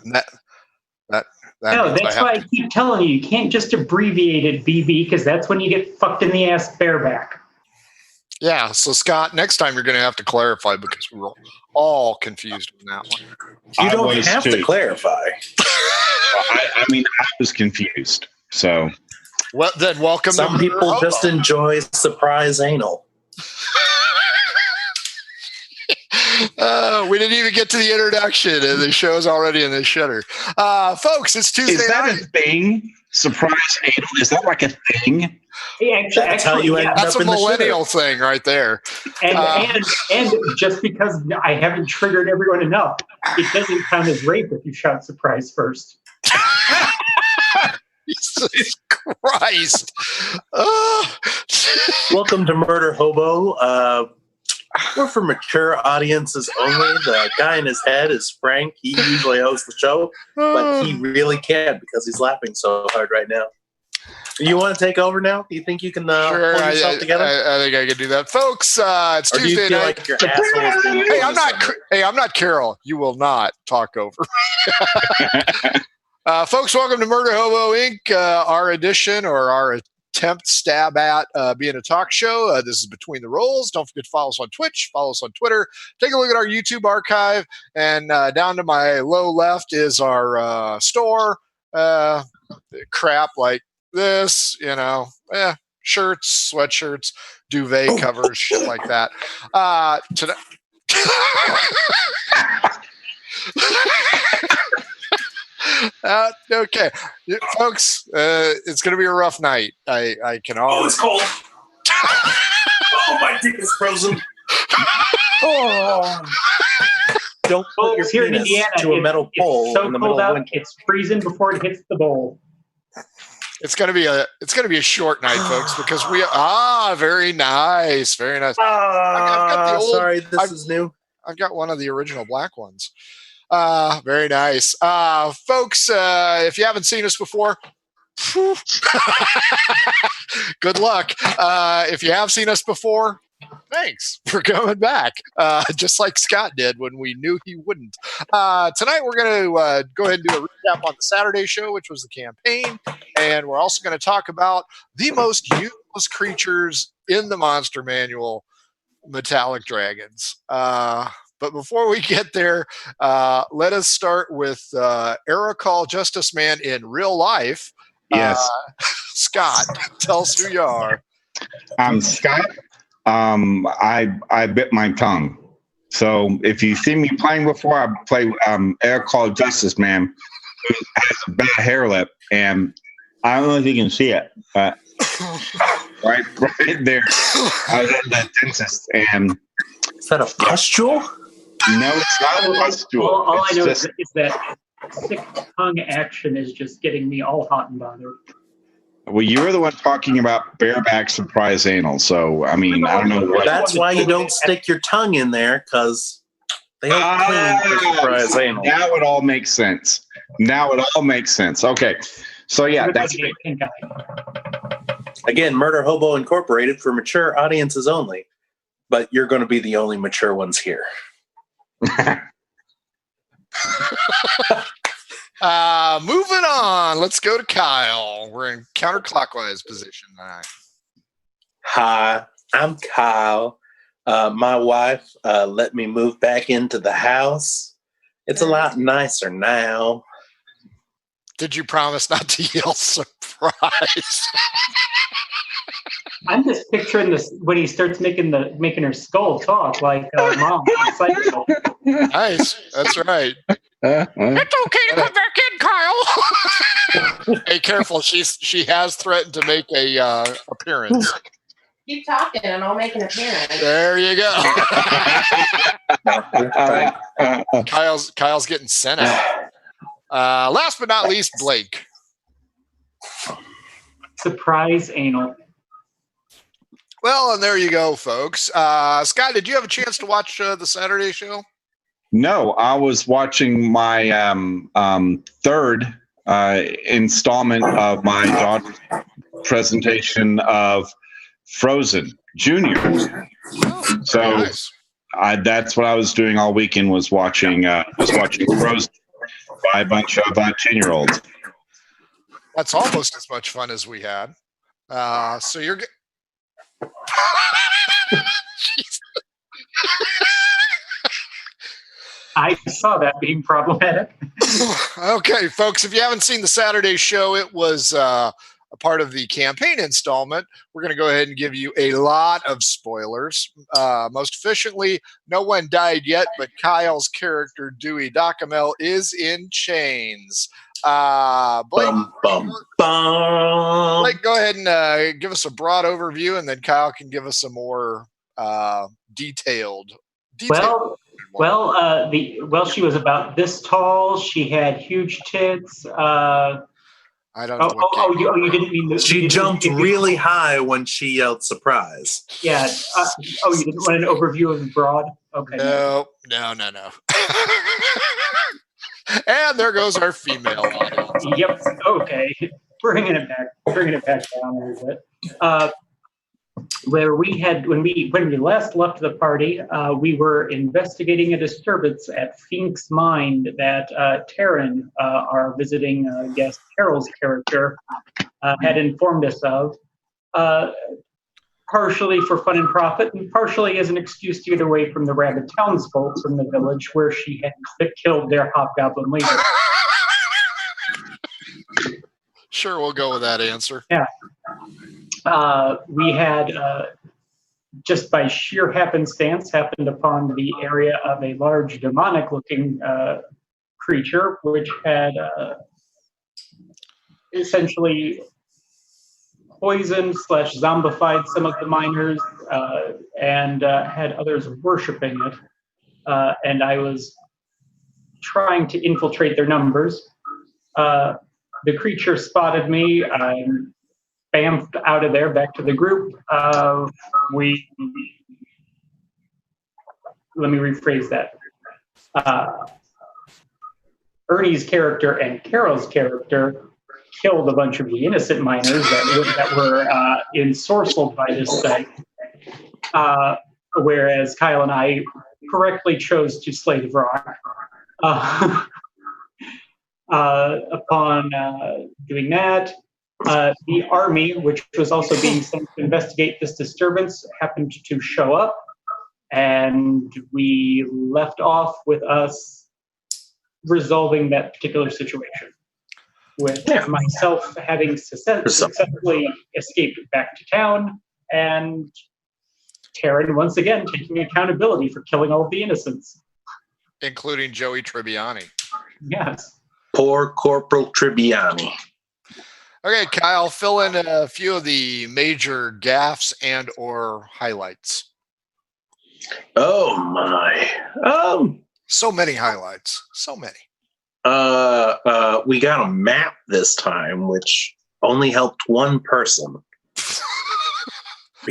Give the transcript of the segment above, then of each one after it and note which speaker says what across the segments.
Speaker 1: That that
Speaker 2: No, that's why I keep telling you can't just abbreviate it BB, because that's when you get fucked in the ass bareback.
Speaker 1: Yeah, so Scott, next time you're going to have to clarify because we were all confused on that one.
Speaker 3: You don't have to clarify. I mean, I was confused. So,
Speaker 1: well, then welcome.
Speaker 3: Some people just enjoy surprise anal.
Speaker 1: We didn't even get to the introduction, and the show's already in the shitter. Folks, it's Tuesday
Speaker 3: Is that
Speaker 1: night.
Speaker 3: a thing? Surprise anal? Is that like a thing?
Speaker 2: That's how you end
Speaker 1: That's
Speaker 2: up
Speaker 1: a millennial thing right there.
Speaker 2: And just because I haven't triggered everyone enough, it doesn't count as rape if you shout surprise first.
Speaker 1: Jesus Christ.
Speaker 3: Welcome to Murder Hobo. We're for mature audiences only. The guy in his head is Frank. He usually hosts the show, but he really can't because he's laughing so hard right now. You want to take over now? Do you think you can pull yourself together?
Speaker 1: I think I can do that. Folks, it's
Speaker 3: or
Speaker 1: Tuesday
Speaker 3: do you feel
Speaker 1: night.
Speaker 3: Like your asshole is being
Speaker 1: I'm not Carol. You will not talk over. Folks, welcome to Murder Hobo Inc., our edition or our attempt stab at being a talk show. This is Between the Rolls. Don't forget to follow us on Twitch, follow us on Twitter, take a look at our YouTube archive, and down to my low left is our store. Crap like this, shirts, sweatshirts, duvet covers, shit like that. Today. Okay, folks, it's going to be a rough night. I can always.
Speaker 3: Oh, it's cold. Oh, my dick is frozen. Don't put your
Speaker 2: here in
Speaker 3: penis
Speaker 2: Indiana,
Speaker 3: to a metal pole
Speaker 2: so
Speaker 3: in the
Speaker 2: cold
Speaker 3: middle of
Speaker 2: out,
Speaker 3: winter.
Speaker 2: it's freezing before it hits the bowl.
Speaker 1: It's going to be a short night, folks, because very nice, very nice. I've got the old.
Speaker 3: Sorry, this is new.
Speaker 1: I've got one of the original black ones. Very nice. Folks, if you haven't seen us before, good luck. If you have seen us before, thanks for coming back. Just like Scott did when we knew he wouldn't. Tonight we're going to go ahead and do a recap on the Saturday show, which was the campaign. And we're also going to talk about the most useless creatures in the Monster Manual, metallic dragons. But before we get there, let us start with Aerocall Justice Man in real life.
Speaker 3: Yes.
Speaker 1: Scott, tell us who you are.
Speaker 3: I'm Scott. I bit my tongue. So if you see me playing before, I play Aerocall Justice Man, who has a bad hair lip, and I don't know if you can see it, but right there, I was at the dentist, and is that a pustule? No, it's not a pustule.
Speaker 2: All I know is that sick tongue action is just getting me all hot and bothered.
Speaker 3: Well, you were the one talking about bareback surprise anal, so I mean, I don't know. That's why you don't stick your tongue in there, because they don't clean for surprise anal. Now it all makes sense. Okay, so yeah, that's it. Again, Murder Hobo Incorporated for mature audiences only, but you're going to be the only mature ones here.
Speaker 1: Moving on, let's go to Kyle. We're in counterclockwise position tonight.
Speaker 3: Hi, I'm Kyle. My wife let me move back into the house. It's a lot nicer now.
Speaker 1: Did you promise not to yell surprise?
Speaker 2: I'm just picturing this when he starts making her skull talk like mom. Psycho.
Speaker 1: Nice, that's right. It's okay to come back in, Kyle. Hey, careful! She has threatened to make a appearance.
Speaker 4: Keep talking, and I'll make an appearance.
Speaker 1: There you go. Kyle's getting sent out. Last but not least, Blake.
Speaker 2: Surprise anal.
Speaker 1: Well, and there you go, folks. Scott, did you have a chance to watch the Saturday show?
Speaker 3: No, I was watching my third installment of my daughter's presentation of Frozen Junior. So
Speaker 1: nice.
Speaker 3: That's what I was doing all weekend, was watching Frozen. by a bunch of 10-year-olds.
Speaker 1: That's almost as much fun as we had. So you're. Jeez.
Speaker 2: I saw that being problematic.
Speaker 1: Okay, folks, if you haven't seen the Saturday show, it was a part of the campaign installment. We're going to go ahead and give you a lot of spoilers. Most efficiently, no one died yet, but Kyle's character, Dewey Docamel, is in chains. Blake, Blake, go ahead and give us a broad overview, and then Kyle can give us a more detailed.
Speaker 2: Well, she was about this tall. She had huge tits.
Speaker 1: I don't know.
Speaker 2: You didn't mean that.
Speaker 5: She jumped really high when she yelled surprise.
Speaker 2: Yeah. You didn't want an overview of the broad? Okay.
Speaker 1: No. And there goes our female audience.
Speaker 2: Yep. Okay. Bringing it back down a little bit. Where we had when we last left the party, we were investigating a disturbance at Fink's Mind that Taryn, our visiting guest Carol's character, had informed us of, partially for fun and profit, and partially as an excuse to get away from the rabid townsfolk from the village where she had killed their hobgoblin leader.
Speaker 1: Sure, we'll go with that answer.
Speaker 2: Yeah. We had, just by sheer happenstance, happened upon the area of a large demonic-looking creature, which had essentially poisoned/zombified some of the miners and had others worshiping it. And I was trying to infiltrate their numbers. The creature spotted me. I bamfed out of there back to the group. Let me rephrase that. Ernie's character and Carol's character killed a bunch of the innocent miners that were ensorcelled by this thing. Whereas Kyle and I correctly chose to slay the rock. Upon doing that, the army, which was also being sent to investigate this disturbance, happened to show up, and we left off with us resolving that particular situation, with myself having successfully escaped back to town, and Taryn once again taking accountability for killing all of the innocents.
Speaker 1: Including Joey Tribbiani.
Speaker 2: Yes.
Speaker 5: Poor Corporal Tribbiani.
Speaker 1: Okay, Kyle, fill in a few of the major gaffes and or highlights.
Speaker 5: Oh my.
Speaker 1: So many highlights. So many.
Speaker 5: We got a map this time, which only helped one person.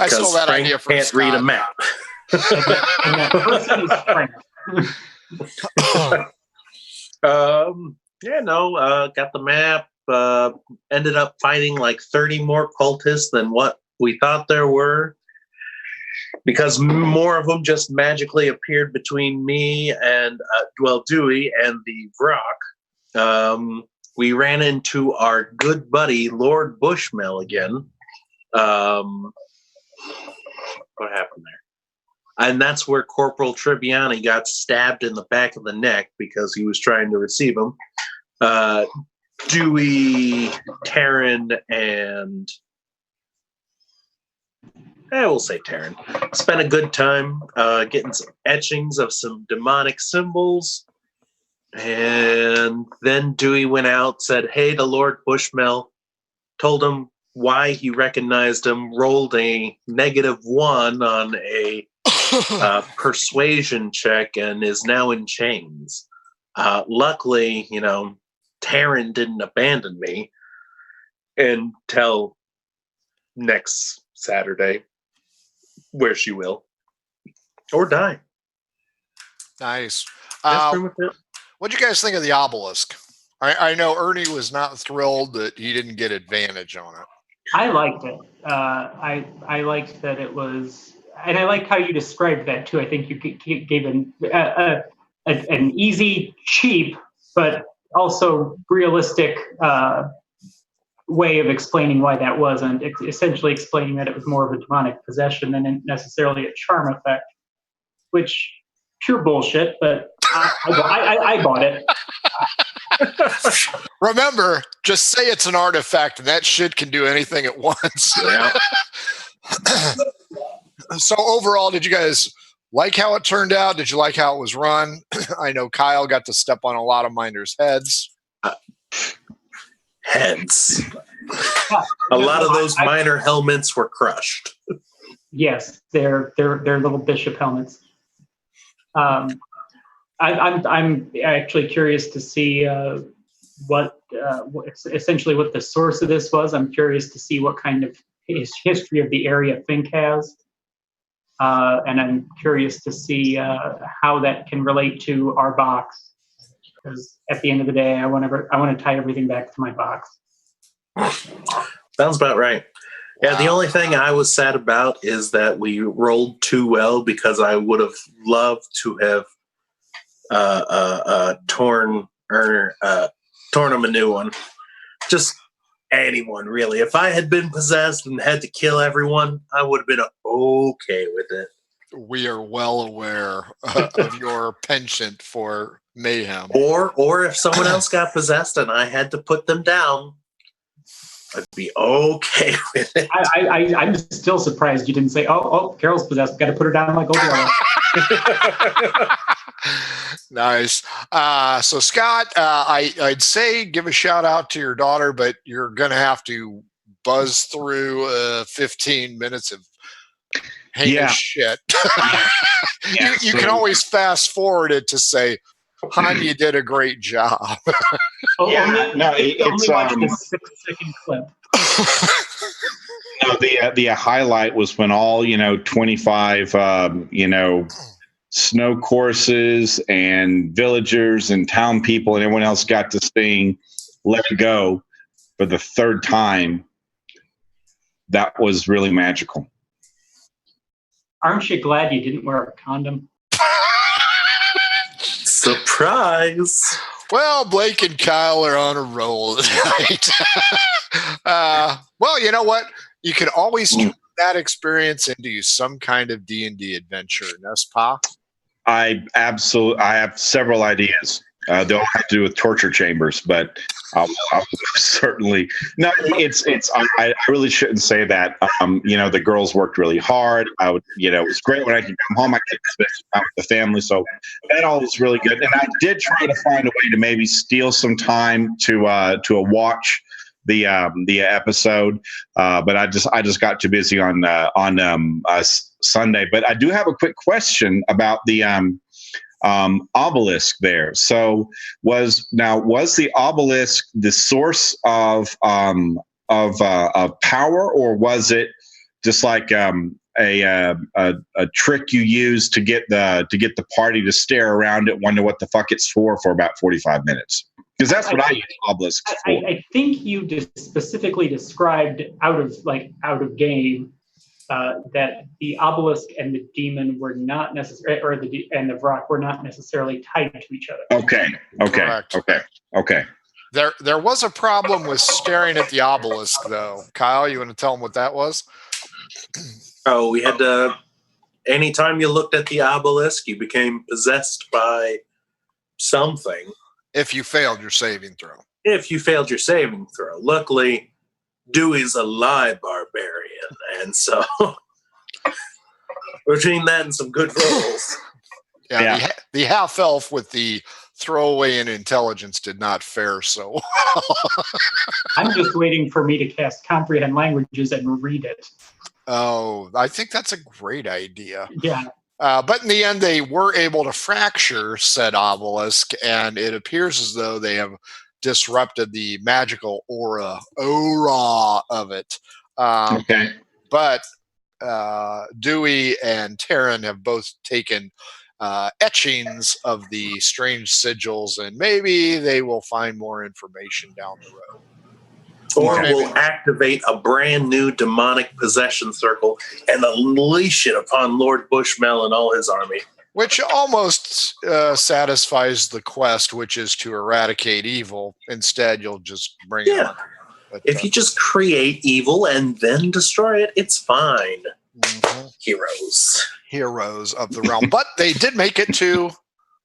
Speaker 1: I stole that
Speaker 5: Frank
Speaker 1: idea from
Speaker 5: can't
Speaker 1: Scott.
Speaker 5: read a map.
Speaker 2: And that person is Frank.
Speaker 5: Got the map. Ended up fighting like 30 more cultists than what we thought there were, because more of them just magically appeared between me and Dewey and the Vrock. We ran into our good buddy Lord Bushmill again. What happened there? And that's where Corporal Tribbiani got stabbed in the back of the neck because he was trying to receive him. Dewey, Taryn, and we'll say Taryn spent a good time getting some etchings of some demonic symbols. And then Dewey went out, said hey to Lord Bushmill, told him why he recognized him, rolled a -1 on a persuasion check, and is now in chains. Luckily, Taryn didn't abandon me until next Saturday, where she will, or die.
Speaker 1: Nice.
Speaker 5: That's pretty much it.
Speaker 1: What'd you guys think of the obelisk? I know Ernie was not thrilled that he didn't get advantage on it.
Speaker 2: I liked it. I liked that it was, and I like how you described that too. I think you gave an easy, cheap, but also realistic way of explaining why that was, and essentially explaining that it was more of a demonic possession than necessarily a charm effect, which pure bullshit, but I bought it.
Speaker 1: Remember, just say it's an artifact, and that shit can do anything at once.
Speaker 5: Yeah.
Speaker 1: So overall, did you guys like how it turned out? Did you like how it was run? I know Kyle got to step on a lot of miners' heads.
Speaker 5: Heads. A lot of those miner helmets were crushed.
Speaker 2: Yes, they're little bishop helmets. I'm actually curious to see what essentially what the source of this was. I'm curious to see what kind of history of the area Fink has, and I'm curious to see how that can relate to our box. Because at the end of the day, I want to tie everything back to my box.
Speaker 5: Sounds about right. Yeah,
Speaker 1: Wow.
Speaker 5: the only thing I was sad about is that we rolled too well, because I would have loved to have torn him a new one. Just anyone, really. If I had been possessed and had to kill everyone, I would have been okay with it.
Speaker 1: We are well aware of your penchant for mayhem.
Speaker 5: Or if someone else got possessed and I had to put them down, I'd be okay with it.
Speaker 2: I'm still surprised you didn't say, "Oh, Carol's possessed. Got to put her down like Odell."
Speaker 1: Nice. So Scott, I'd say give a shout out to your daughter, but you're going to have to buzz through 15 minutes of heinous shit. You can always fast forward it to say, "Hon, you did a great job."
Speaker 3: It's
Speaker 2: watch the 6-second clip.
Speaker 3: No, the highlight was when all 25 snow courses and villagers and town people and everyone else got to sing "Let It Go" for the third time. That was really magical.
Speaker 2: Aren't you glad you didn't wear a condom?
Speaker 5: Surprise!
Speaker 1: Well, Blake and Kyle are on a roll tonight. Well, you know what? You can always turn that experience into some kind of D&D adventure, n'est-ce pas?
Speaker 3: I have several ideas. They all have to do with torture chambers, but I'll certainly no. I really shouldn't say that. The girls worked really hard. It was great when I could come home. I could spend time with the family, so that all was really good. And I did try to find a way to maybe steal some time to watch the episode, but I just got too busy on Sunday. But I do have a quick question about the obelisk there. So was the obelisk the source of power, or was it just like a trick you use to get the party to stare around it, wonder what the fuck it's for about 45 minutes? Because that's what I use obelisks for.
Speaker 2: I think you specifically described out of game that the obelisk and the demon were not necessarily, and the rock were not necessarily tied to each other.
Speaker 3: Okay.
Speaker 1: There was a problem with staring at the obelisk, though. Kyle, you want to tell them what that was?
Speaker 5: Oh, we had to. Anytime you looked at the obelisk, you became possessed by something.
Speaker 1: If you failed your saving throw.
Speaker 5: Luckily, Dewey's a lie barbarian, and so between that and some good rolls.
Speaker 1: Yeah. The half elf with the throwaway in intelligence did not fare so well.
Speaker 2: I'm just waiting for me to cast comprehend languages and read it.
Speaker 1: Oh, I think that's a great idea.
Speaker 2: Yeah.
Speaker 1: But in the end, they were able to fracture said obelisk, and it appears as though they have disrupted the magical aura of it. But Dewey and Taryn have both taken etchings of the strange sigils, and maybe they will find more information down the road.
Speaker 5: Or we'll activate a brand new demonic possession circle and unleash it upon Lord Bushmel and all his army.
Speaker 1: Which almost satisfies the quest, which is to eradicate evil. Instead, you'll just bring it on. But,
Speaker 5: if you just create evil and then destroy it, it's fine.
Speaker 1: Mhm.
Speaker 5: Heroes
Speaker 1: of the realm. But they did make it to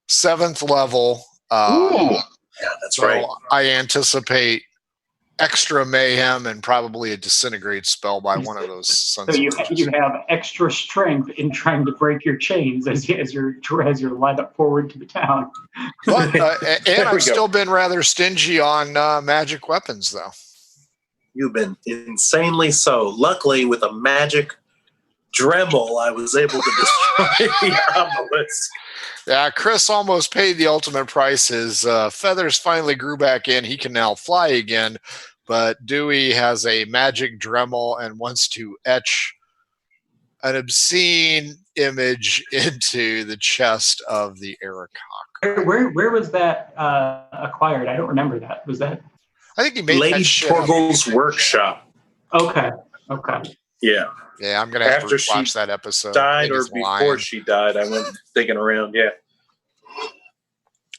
Speaker 1: 7th level.
Speaker 5: Yeah, that's
Speaker 1: so
Speaker 5: right.
Speaker 1: I anticipate extra mayhem and probably a disintegrate spell by one of those sons.
Speaker 2: So you have extra strength in trying to break your chains as you're led up forward to the town.
Speaker 1: But, and I've still been rather stingy on magic weapons, though.
Speaker 5: You've been insanely so. Luckily, with a magic Dremel, I was able to destroy the obelisk.
Speaker 1: Yeah, Chris almost paid the ultimate price. His feathers finally grew back in. He can now fly again. But Dewey has a magic Dremel and wants to etch an obscene image into the chest of the Aracock.
Speaker 2: Where was that acquired? I don't remember that. Was that?
Speaker 1: I think he made
Speaker 5: Lady
Speaker 1: that shit
Speaker 5: Torval's workshop.
Speaker 2: Okay.
Speaker 5: Yeah.
Speaker 1: Yeah, I'm going to have
Speaker 5: After
Speaker 1: to watch that episode.
Speaker 5: Died or before she died, I went digging around. Yeah.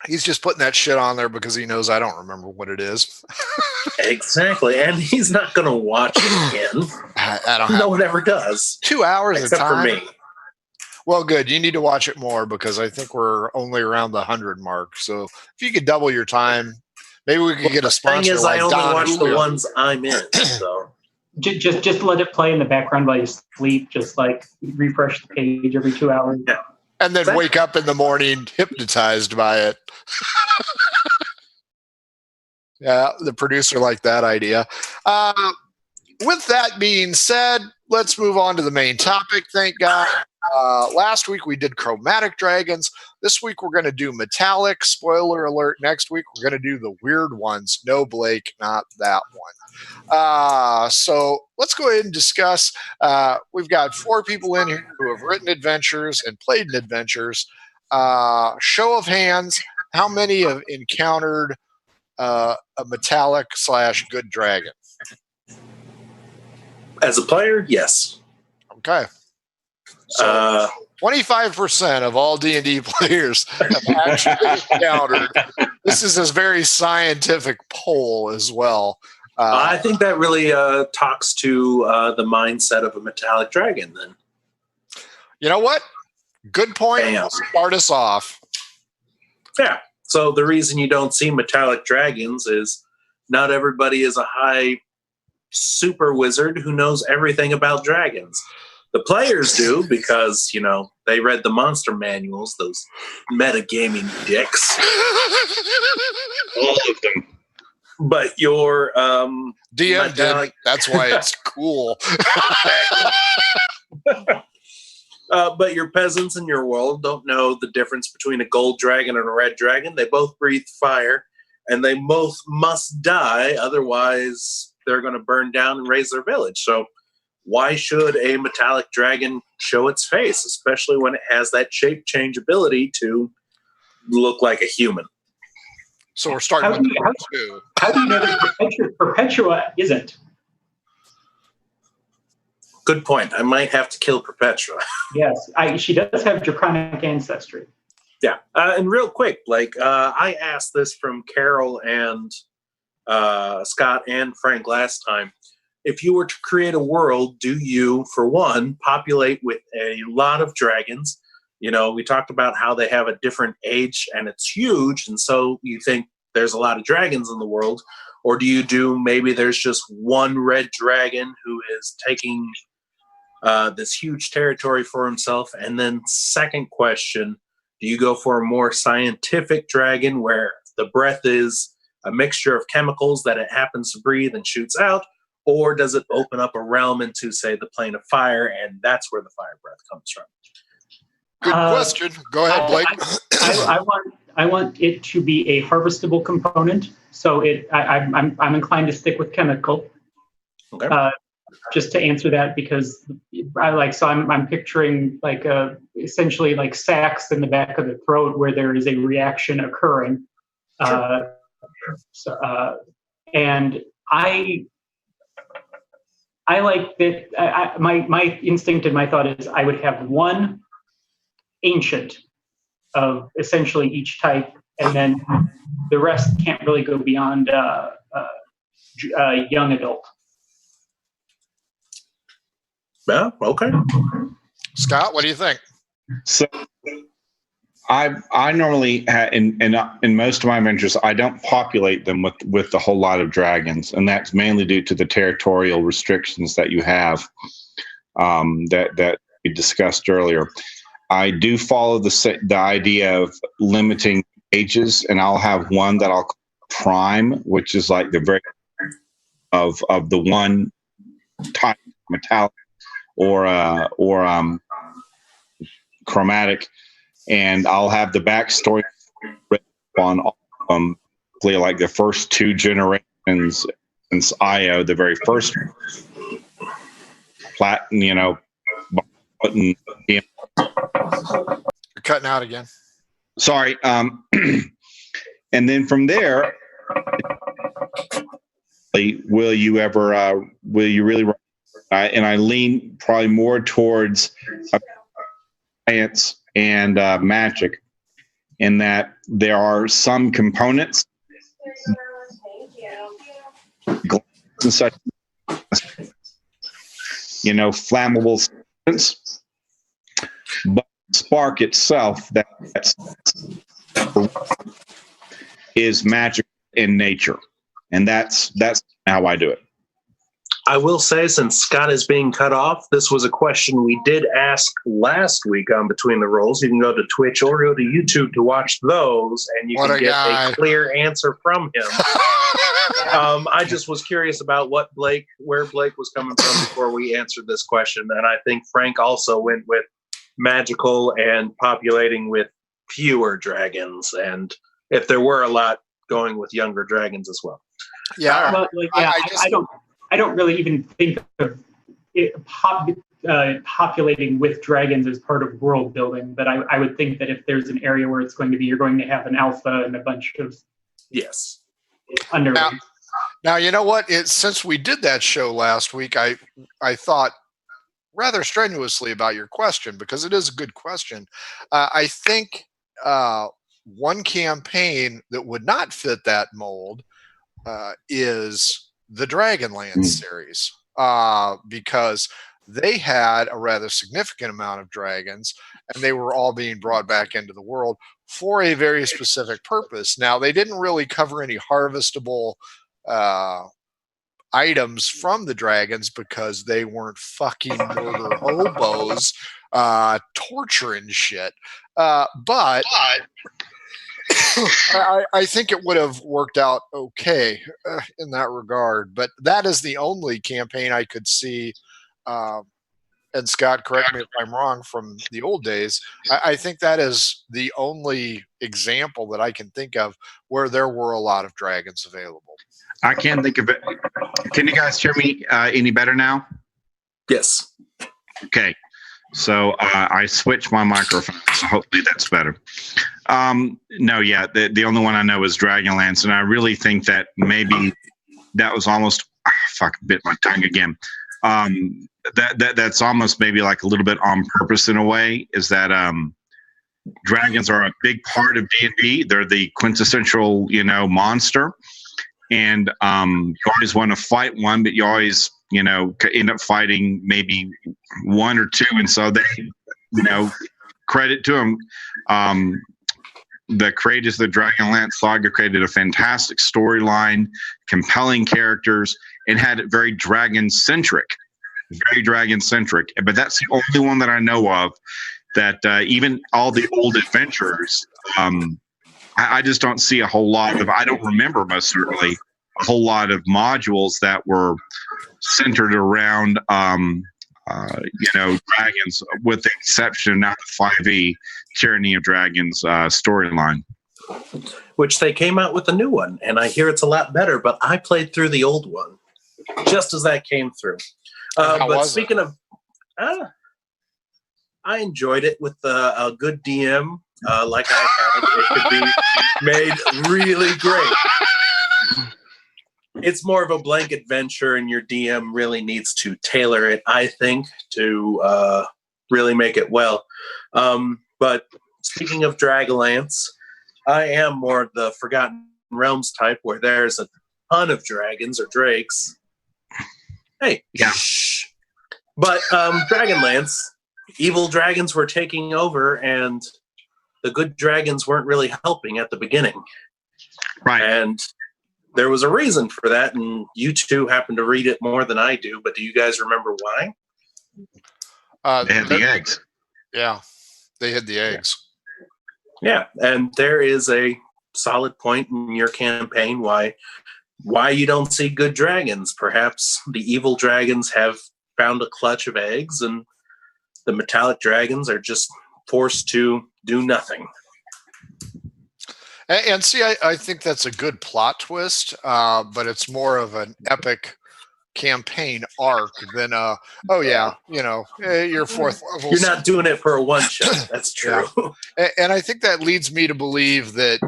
Speaker 1: He's just putting that shit on there because he knows I don't remember what it is.
Speaker 5: Exactly. And he's not going to watch it again.
Speaker 1: I don't
Speaker 5: No one ever does.
Speaker 1: 2 hours
Speaker 5: Except
Speaker 1: of time.
Speaker 5: for me.
Speaker 1: Well, good. You need to watch it more because I think we're only around the 100 mark. So if you could double your time, maybe we could get a sponsor.
Speaker 5: The thing is,
Speaker 1: like
Speaker 5: I only
Speaker 1: Don
Speaker 5: watch
Speaker 1: Julio.
Speaker 5: the ones I'm in. So
Speaker 2: Just let it play in the background while you sleep. Just like refresh the page every 2 hours.
Speaker 5: Yeah.
Speaker 1: And then wake up in the morning hypnotized by it. Yeah, the producer liked that idea. With that being said, let's move on to the main topic, thank God. Last week we did chromatic dragons. This week we're going to do metallic. Spoiler alert, next week we're going to do the weird ones. No, Blake, not that one. So let's go ahead and discuss. We've got 4 people in here who have written adventures and played in adventures. Show of hands, how many have encountered a metallic / good dragon?
Speaker 5: as a player, yes.
Speaker 1: Okay. So 25% of all D&D players have actually encountered. This is a very scientific poll as well.
Speaker 5: I think that really talks to the mindset of a metallic dragon then.
Speaker 1: You know what? Good point.
Speaker 5: Bam.
Speaker 1: Start us off.
Speaker 5: Yeah. So the reason you don't see metallic dragons is not everybody is a high super wizard who knows everything about dragons. The players do because, you know, they read the monster manuals, those metagaming dicks.
Speaker 3: All of them.
Speaker 5: But your
Speaker 1: DM did. That's why it's cool.
Speaker 5: But your peasants in your world don't know the difference between a gold dragon and a red dragon. They both breathe fire, and they both must die. Otherwise, they're going to burn down and raise their village. So why should a metallic dragon show its face, especially when it has that shape change ability to look like a human?
Speaker 1: So we're starting with number 2.
Speaker 2: How do you know that Perpetua isn't?
Speaker 5: Good point. I might have to kill Perpetua.
Speaker 2: Yes, she does have draconic ancestry.
Speaker 5: Yeah. And real quick, like I asked this from Carol and Scott and Frank last time. If you were to create a world, do you, for one, populate with a lot of dragons? You know, we talked about how they have a different age and it's huge. And so you think there's a lot of dragons in the world. Or do you do maybe there's just one red dragon who is taking this huge territory for himself? And then second question, do you go for a more scientific dragon where the breath is a mixture of chemicals that it happens to breathe and shoots out? Or does it open up a realm into, say, the plane of fire, and that's where the fire breath comes from?
Speaker 1: Good question. Go ahead, Blake.
Speaker 2: I want it to be a harvestable component. So I'm inclined to stick with chemical.
Speaker 5: Okay.
Speaker 2: Just to answer that, because I'm picturing like essentially like sacs in the back of the throat where there is a reaction occurring.
Speaker 5: Sure.
Speaker 2: And I like that. My instinct and my thought is I would have one ancient of essentially each type, and then the rest can't really go beyond young adult.
Speaker 5: Yeah, okay.
Speaker 1: Scott, what do you think?
Speaker 3: So I normally in most of my adventures I don't populate them with a whole lot of dragons, and that's mainly due to the territorial restrictions that you have that we discussed earlier. I do follow the idea of limiting ages, and I'll have one that I'll call prime, which is like the very of the one type metallic or chromatic, and I'll have the backstory on all of them, like the first 2 generations since IO, the very first button.
Speaker 1: You're cutting out again.
Speaker 3: Sorry. And then from there, will you really? And I lean probably more towards science and magic, in that there are some components, glass and such, flammable substance, but the spark itself is magic in nature, and that's how I do it.
Speaker 5: I will say, since Scott is being cut off, this was a question we did ask last week on Between the Rolls. You can go to Twitch or go to YouTube to watch those, and you can get a clear answer from him. I just was curious about where Blake was coming from before we answered this question, and I think Frank also went with magical and populating with fewer dragons, and if there were a lot, going with younger dragons as well.
Speaker 1: Yeah,
Speaker 2: well, I don't really even think of it populating with dragons as part of world building, but I would think that if there's an area where it's going to be, you're going to have an alpha and a bunch of underlings.
Speaker 1: Now you know what? Since we did that show last week, I thought rather strenuously about your question, because it is a good question. I think one campaign that would not fit that mold is the Dragonlance series, because they had a rather significant amount of dragons, and they were all being brought back into the world for a very specific purpose. Now, they didn't really cover any harvestable items from the dragons, because they weren't fucking murder hobos torturing shit. But I think it would have worked out okay in that regard. But that is the only campaign I could see. And Scott, correct me if I'm wrong, from the old days, I think that is the only example that I can think of where there were a lot of dragons available.
Speaker 3: I can't think of it. Can you guys hear me any better now?
Speaker 5: Yes.
Speaker 3: Okay. So I switched my microphone, so hopefully that's better. The only one I know is Dragonlance, and I really think that maybe that was almost bit my tongue again. That's almost maybe like a little bit on purpose in a way, is that dragons are a big part of D&D. They're the quintessential, monster, and you always want to fight one, but you always end up fighting maybe one or two, and so they, credit to them. The creators of the Dragonlance saga created a fantastic storyline, compelling characters, and had it very dragon-centric. But that's the only one that I know of that even all the old adventurers, I just don't see a whole lot of, I don't remember most certainly, a whole lot of modules that were centered around dragons, with the exception of now the 5e Tyranny of Dragons storyline,
Speaker 5: which they came out with a new one, and I hear it's a lot better, but I played through the old one just as that came through. But speaking of, I enjoyed it with a good DM like I had. It could be made really great. It's more of a blank adventure, and your DM really needs to tailor it, I think, to really make it well. But speaking of Dragonlance, I am more the Forgotten Realms type, where there's a ton of dragons or drakes. Hey,
Speaker 3: Yeah.
Speaker 5: shh. But Dragonlance, evil dragons were taking over, and the good dragons weren't really helping at the beginning.
Speaker 3: Right.
Speaker 5: And there was a reason for that, and you two happen to read it more than I do, but do you guys remember why?
Speaker 3: They had the eggs.
Speaker 1: Yeah, they hid the eggs.
Speaker 5: Yeah, and there is a solid point in your campaign why you don't see good dragons. Perhaps the evil dragons have found a clutch of eggs, and the metallic dragons are just forced to do nothing.
Speaker 1: And see, I think that's a good plot twist, but it's more of an epic campaign arc than your fourth level.
Speaker 5: You're not doing it for a one shot. That's true.
Speaker 1: Yeah. And I think that leads me to believe that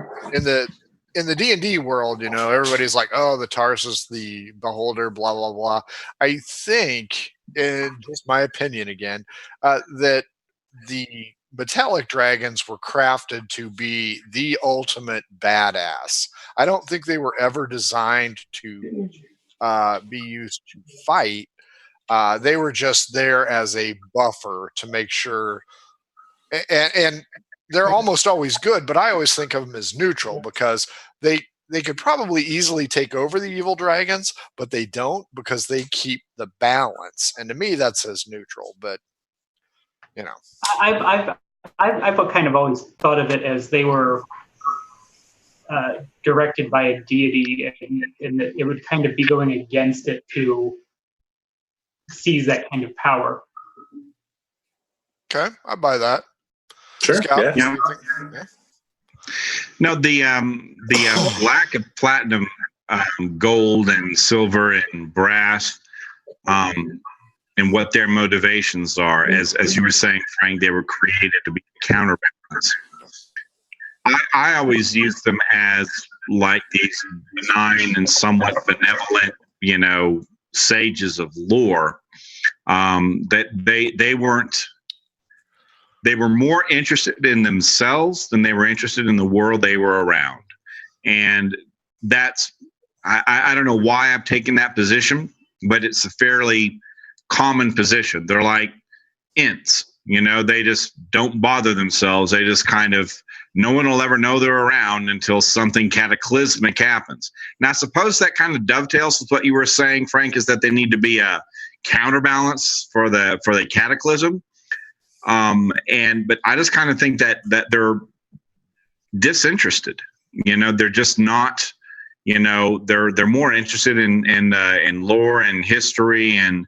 Speaker 1: in the D&D world, everybody's like, oh, the Tarsus, the Beholder, blah blah blah. I think, in just my opinion again, that the metallic dragons were crafted to be the ultimate badass. I don't think they were ever designed to be used to fight. They were just there as a buffer to make sure, and they're almost always good, but I always think of them as neutral because they could probably easily take over the evil dragons, but they don't because they keep the balance. And to me, that says neutral, but
Speaker 2: I've kind of always thought of it as they were directed by a deity, and it would kind of be going against it to seize that kind of power.
Speaker 1: Okay, I buy that.
Speaker 5: Sure.
Speaker 1: Scout,
Speaker 5: Yeah.
Speaker 1: yeah.
Speaker 3: No, the lack of platinum, gold, and silver and brass, and what their motivations are, as you were saying, Frank, they were created to be counterbalance. I always use them as like these benign and somewhat benevolent, sages of lore. That they weren't. They were more interested in themselves than they were interested in the world they were around, and that's I don't know why I've taken that position, but it's a fairly common position. They're like ints. They just don't bother themselves. They just kind of, no one will ever know they're around until something cataclysmic happens. Now, I suppose that kind of dovetails with what you were saying, Frank, is that they need to be a counterbalance for the cataclysm. But I just kind of think that they're disinterested. They're just not. They're more interested in lore and history, and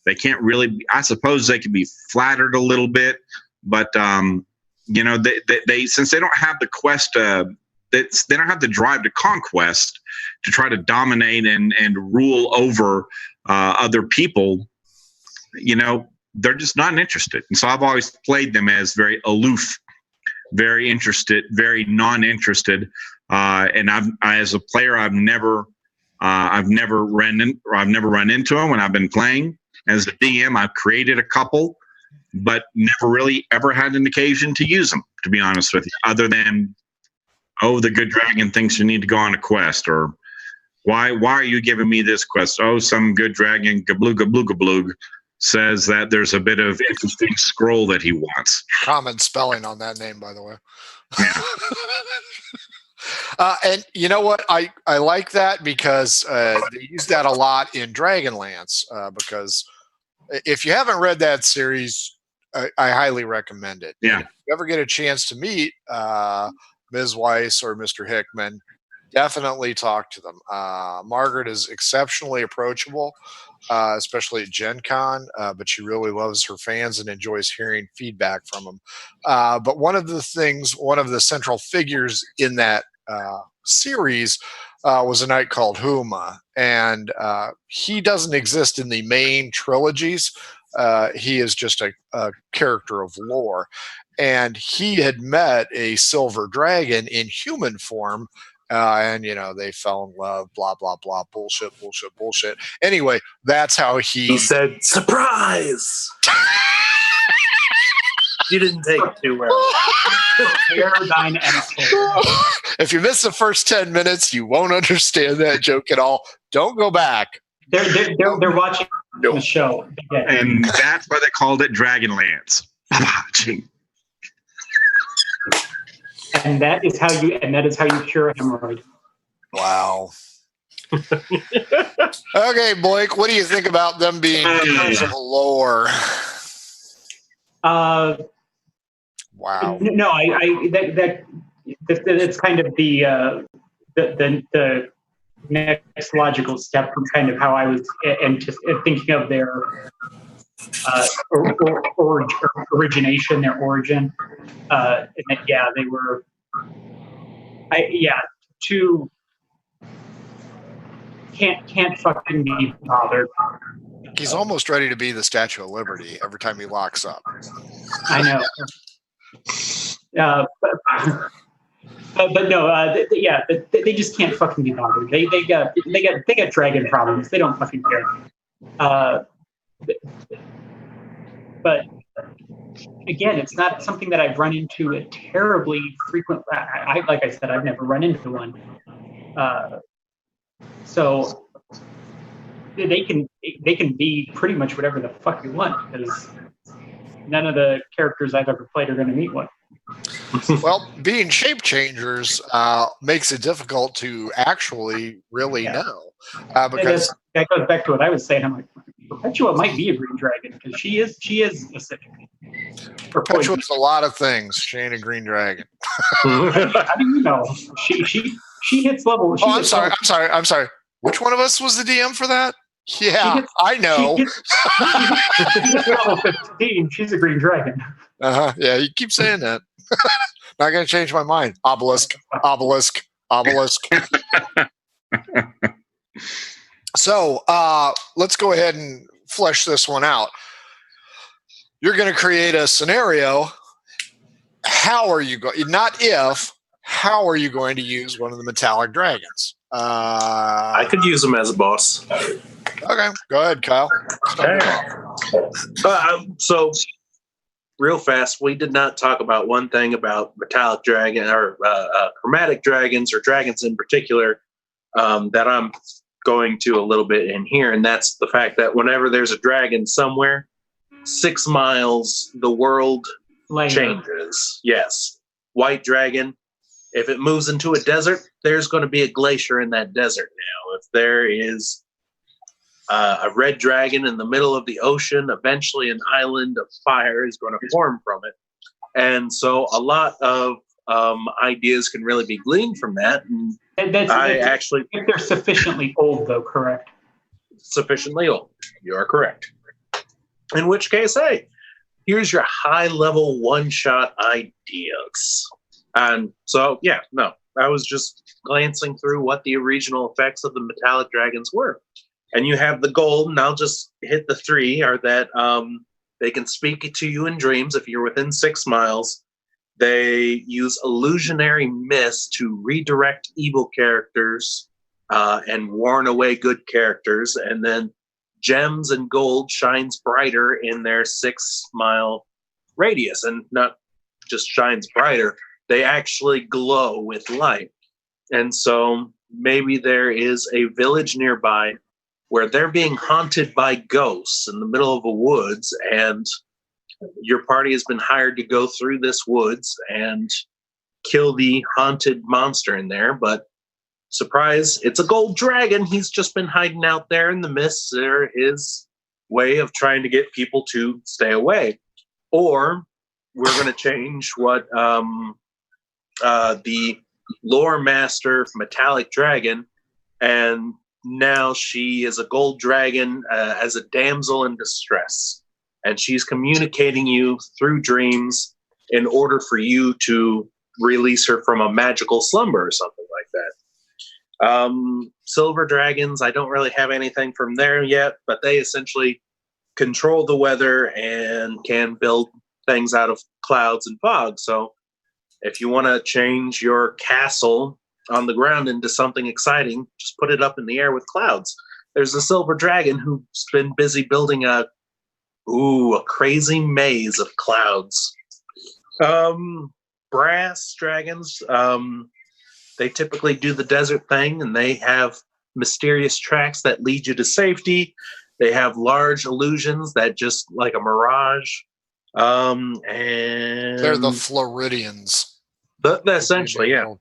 Speaker 3: they can't really. I suppose they can be flattered a little bit, but they since they don't have the quest, they don't have the drive to conquest to try to dominate and rule over other people. They're just not interested. And so I've always played them as very aloof, very interested, very non-interested. And as a player, I've never run into them when I've been playing. As a DM, I've created a couple, but never really ever had an occasion to use them, to be honest with you, other than, oh, the good dragon thinks you need to go on a quest, or why are you giving me this quest? Oh, some good dragon, gabloo, gabloo, gabloo, says that there's a bit of interesting scroll that he wants.
Speaker 1: Common spelling on that name, by the way.
Speaker 3: Yeah.
Speaker 1: And you know what? I like that because they use that a lot in Dragonlance because if you haven't read that series, I highly recommend it.
Speaker 3: Yeah.
Speaker 1: If you ever get a chance to meet Ms. Weiss or Mr. Hickman, definitely talk to them. Margaret is exceptionally approachable, especially at Gen Con, but she really loves her fans and enjoys hearing feedback from them. But one of the central figures in that series was a knight called Huma, and he doesn't exist in the main trilogies. He is just a character of lore, and he had met a silver dragon in human form, and they fell in love, blah blah blah, bullshit. Anyway, that's how
Speaker 5: He said, "Surprise!" You didn't take it too well.
Speaker 2: Prepare thine asshole.
Speaker 1: If you miss the first 10 minutes, you won't understand that joke at all. Don't go back.
Speaker 2: They're watching the show. Yeah.
Speaker 3: And that's why they called it Dragonlance.
Speaker 2: And that is how you cure a hemorrhoid.
Speaker 1: Wow. Okay, Blake, what do you think about them being pillars of lore?
Speaker 2: Wow. No, that's kind of the next logical step from kind of how I was thinking of their origination, their origin. And that, yeah, they were. Two can't fucking be bothered.
Speaker 1: He's almost ready to be the Statue of Liberty every time he locks up.
Speaker 2: I know. But no, they just can't fucking be bothered. They got dragon problems. They don't fucking care. But again, it's not something that I've run into a terribly frequent. Like I said, I've never run into one. So they can be pretty much whatever the fuck you want, because none of the characters I've ever played are going to meet one.
Speaker 1: Well, being shape changers makes it difficult to actually really know. Because
Speaker 2: that goes back to what I was saying. I'm like, Perpetua might be a green dragon because she is acidic.
Speaker 1: Perpetua's a lot of things. She ain't a green dragon.
Speaker 2: How do you know? She hits level.
Speaker 1: I'm sorry. Which one of us was the DM for that? Yeah, I know.
Speaker 2: She's level 15. She's a green dragon.
Speaker 1: Yeah, you keep saying that. Not going to change my mind. Obelisk. So let's go ahead and flesh this one out. You're going to create a scenario. How are you going? Not if. How are you going to use one of the metallic dragons?
Speaker 5: I could use them as a boss.
Speaker 1: Okay, go ahead, Kyle.
Speaker 5: So, real fast, we did not talk about one thing about metallic dragon or chromatic dragons or dragons in particular that I'm going to a little bit in here, and that's the fact that whenever there's a dragon somewhere, 6 miles, the world changes. Yes. White dragon. If it moves into a desert, there's going to be a glacier in that desert now. If there is a red dragon in the middle of the ocean, eventually an island of fire is going to form from it. And so a lot of ideas can really be gleaned from that. And
Speaker 2: if they're sufficiently old, though, correct?
Speaker 5: Sufficiently old. You are correct. In which case, hey, here's your high-level one-shot ideas. And so, I was just glancing through what the regional effects of the metallic dragons were. And you have the gold, and I'll just hit the 3, are that they can speak to you in dreams if you're within 6 miles. They use illusionary mist to redirect evil characters and warn away good characters. And then gems and gold shines brighter in their 6 mile radius. And not just shines brighter, they actually glow with light. And so maybe there is a village nearby where they're being haunted by ghosts in the middle of a woods, and your party has been hired to go through this woods and kill the haunted monster in there. But surprise, it's a gold dragon. He's just been hiding out there in the mists. They're his way of trying to get people to stay away. Or we're going to change what the lore master metallic dragon, and now she is a gold dragon as a damsel in distress, and she's communicating you through dreams in order for you to release her from a magical slumber or something like that. Silver dragons, I don't really have anything from there yet, but they essentially control the weather and can build things out of clouds and fog. So if you want to change your castle on the ground into something exciting, just put it up in the air with clouds. There's a silver dragon who's been busy building a crazy maze of clouds Brass dragons, they typically do the desert thing, and they have mysterious tracks that lead you to safety. They have large illusions that just like a mirage. And
Speaker 1: They're the Floridians.
Speaker 5: Essentially, yeah.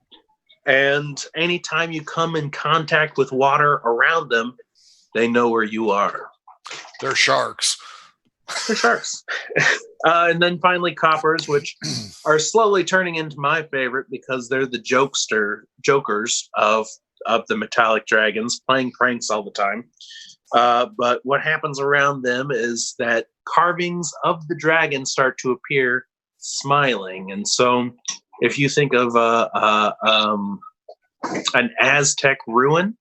Speaker 5: And anytime you come in contact with water around them, they know where you are.
Speaker 1: They're sharks.
Speaker 5: They're sharks. And then finally, coppers, which are slowly turning into my favorite because they're the jokers of the metallic dragons, playing pranks all the time. But what happens around them is that carvings of the dragon start to appear smiling. And so if you think of an Aztec ruin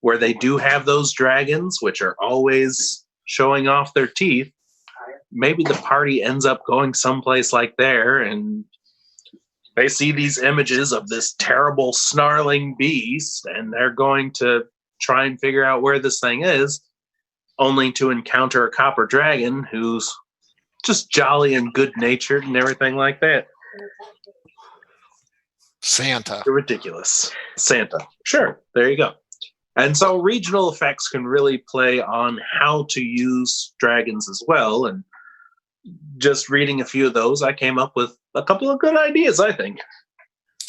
Speaker 5: where they do have those dragons, which are always showing off their teeth, maybe the party ends up going someplace like there, and they see these images of this terrible snarling beast, and they're going to try and figure out where this thing is, only to encounter a copper dragon who's just jolly and good-natured and everything like that.
Speaker 1: Santa.
Speaker 5: Ridiculous. Santa. Sure. There you go. And so regional effects can really play on how to use dragons as well. And just reading a few of those, I came up with a couple of good ideas, I think.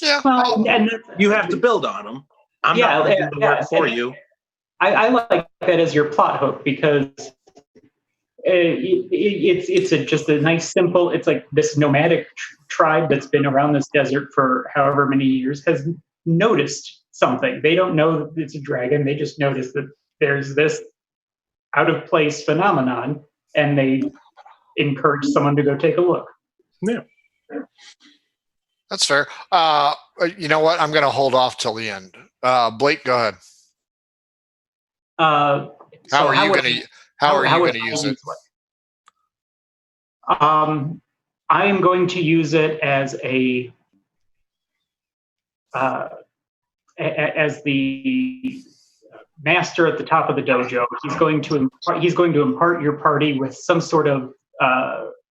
Speaker 1: Yeah.
Speaker 2: Well, and
Speaker 5: You have to build on them. I'm not going to do the work for you.
Speaker 2: I like that as your plot hook because it's just a nice, simple. It's like this nomadic tribe that's been around this desert for however many years has noticed something. They don't know that it's a dragon. They just notice that there's this out of place phenomenon, and they encourage someone to go take a look.
Speaker 5: Yeah.
Speaker 1: That's fair. You know what? I'm going to hold off till the end. Blake, go ahead. How are you going to use it?
Speaker 2: I am going to use it as a as the master at the top of the dojo. He's going to impart your party with some sort of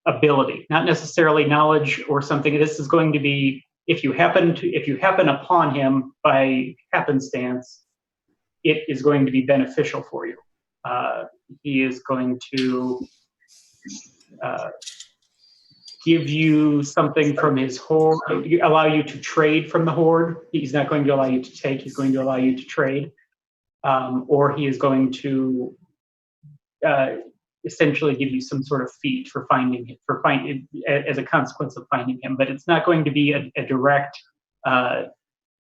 Speaker 2: ability, not necessarily knowledge or something. This is going to be if you happen upon him by happenstance, it is going to be beneficial for you. He is going to give you something from his horde, allow you to trade from the horde. He's not going to allow you to take, he's going to allow you to trade. Or he is going to essentially give you some sort of feat for finding him, as a consequence of finding him. But it's not going to be a direct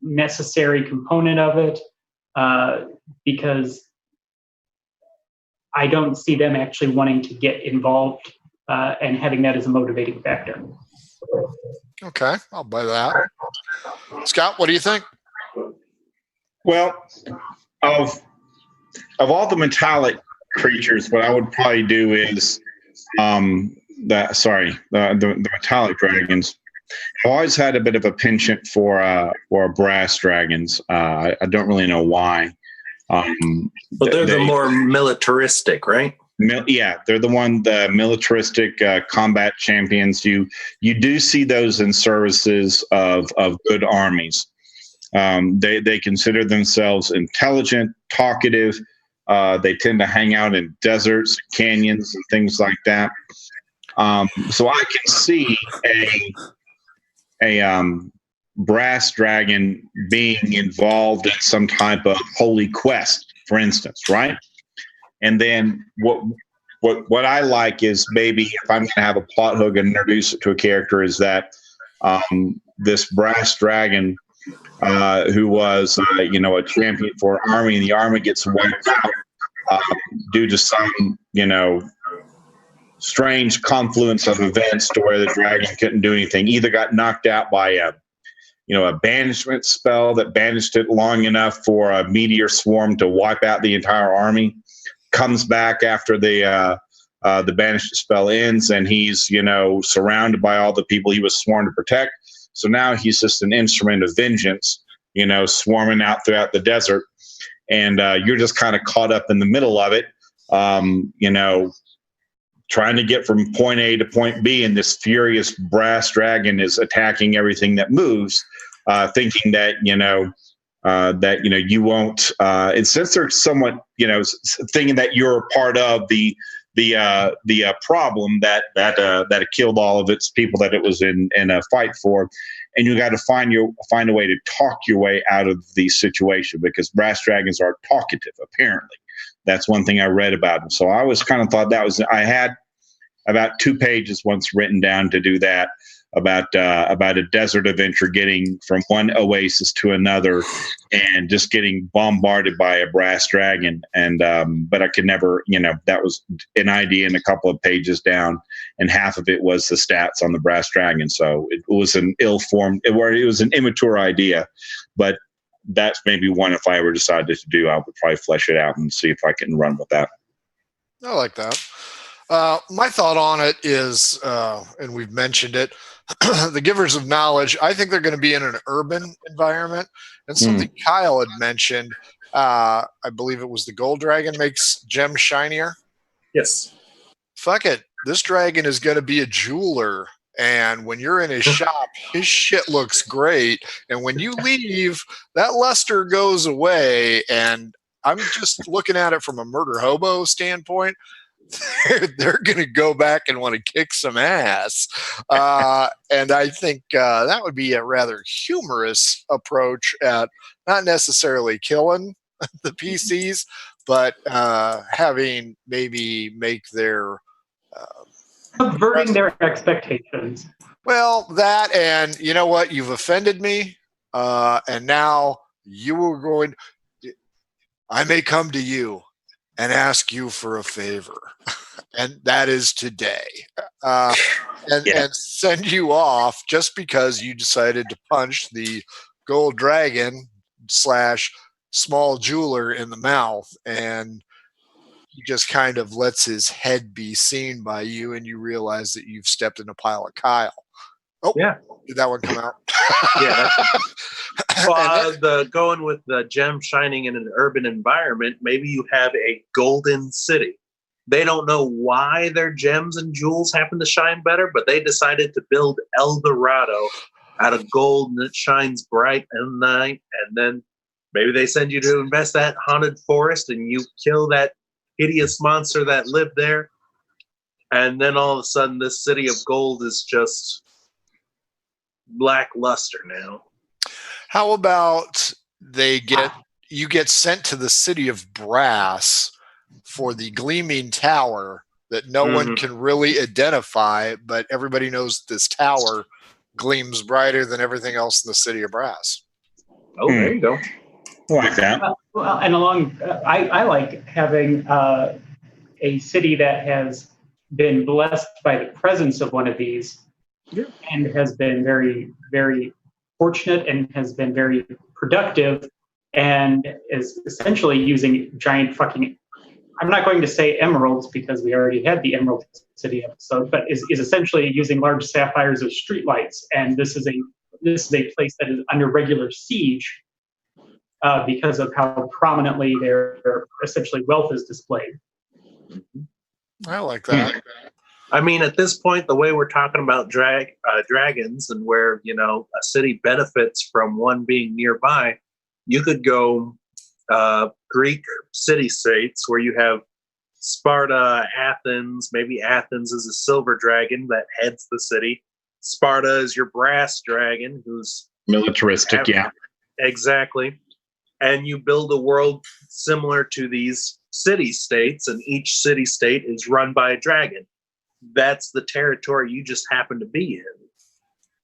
Speaker 2: necessary component of it, because I don't see them actually wanting to get involved and having that as a motivating factor.
Speaker 1: Okay, I'll buy that. Scott, what do you think?
Speaker 3: Well, of all the metallic creatures, what I would probably do is the metallic dragons. I've always had a bit of a penchant for brass dragons. I don't really know why.
Speaker 5: But they're the more militaristic, right?
Speaker 3: Yeah, they're the militaristic combat champions. You do see those in services of good armies. They consider themselves intelligent, talkative. They tend to hang out in deserts, canyons, and things like that. So I can see a brass dragon being involved in some type of holy quest, for instance, right? And then what I like is maybe if I'm going to have a plot hook and introduce it to a character is that this brass dragon who was a champion for an army, and the army gets wiped out due to some strange confluence of events to where the dragon couldn't do anything. Either got knocked out by a banishment spell that banished it long enough for a meteor swarm to wipe out the entire army. Comes back after the banishment spell ends, and he's surrounded by all the people he was sworn to protect. So now he's just an instrument of vengeance, swarming out throughout the desert, and you're just kind of caught up in the middle of it, trying to get from point A to point B, and this furious brass dragon is attacking everything that moves, thinking that you won't. And since they're somewhat thinking that you're a part of the problem that killed all of its people that it was in a fight for, and you got to find a way to talk your way out of the situation, because brass dragons are talkative. Apparently, that's one thing I read about them. So I was kind of thought I had about 2 pages once written down to do that, about a desert adventure, getting from one oasis to another, and just getting bombarded by a brass dragon. And but I could never, that was an idea in a couple of pages down, and half of it was the stats on the brass dragon. So it was an ill-formed, it was an immature idea, but that's maybe one, if I ever decided to do, I would probably flesh it out and see if I can run with that.
Speaker 1: I like that. My thought on it is, and we've mentioned it, the givers of knowledge, I think they're going to be in an urban environment. And something Kyle had mentioned, I believe it was the gold dragon makes gems shinier.
Speaker 5: Yes.
Speaker 1: Fuck it. This dragon is going to be a jeweler. And when you're in his shop, his shit looks great. And when you leave, that luster goes away. And I'm just looking at it from a murder hobo standpoint. They're going to go back and want to kick some ass. And I think that would be a rather humorous approach at not necessarily killing the PCs, but having maybe make their
Speaker 2: subverting their expectations.
Speaker 1: Well, that, and you know what? You've offended me, and now you are going. I may come to you and ask you for a favor, and that is today, and send you off just because you decided to punch the gold dragon / small jeweler in the mouth, and he just kind of lets his head be seen by you, and you realize that you've stepped in a pile of Kyle. Oh, yeah. Did that one come out?
Speaker 5: Yeah. Going with the gem shining in an urban environment, maybe you have a golden city. They don't know why their gems and jewels happen to shine better, but they decided to build El Dorado out of gold, and it shines bright at night. And then maybe they send you to invest that haunted forest, and you kill that hideous monster that lived there. And then all of a sudden, this city of gold is just lackluster now.
Speaker 1: How about you get sent to the city of brass for the gleaming tower that no one can really identify, but everybody knows this tower gleams brighter than everything else in the city of brass.
Speaker 5: Oh, there you go.
Speaker 3: Like that.
Speaker 2: I like having a city that has been blessed by the presence of one of these, and has been very, very fortunate and has been very productive, and is essentially using giant fucking, I'm not going to say emeralds because we already had the Emerald City episode, but is essentially using large sapphires as streetlights. And this is a place that is under regular siege because of how prominently their essentially wealth is displayed.
Speaker 1: I like that.
Speaker 5: I mean, at this point, the way we're talking about dragons and where, a city benefits from one being nearby, you could go Greek city-states where you have Sparta, Athens. Maybe Athens is a silver dragon that heads the city. Sparta is your brass dragon who's
Speaker 3: militaristic,
Speaker 5: exactly. And you build a world similar to these city-states, and each city-state is run by a dragon. That's the territory you just happen to be in.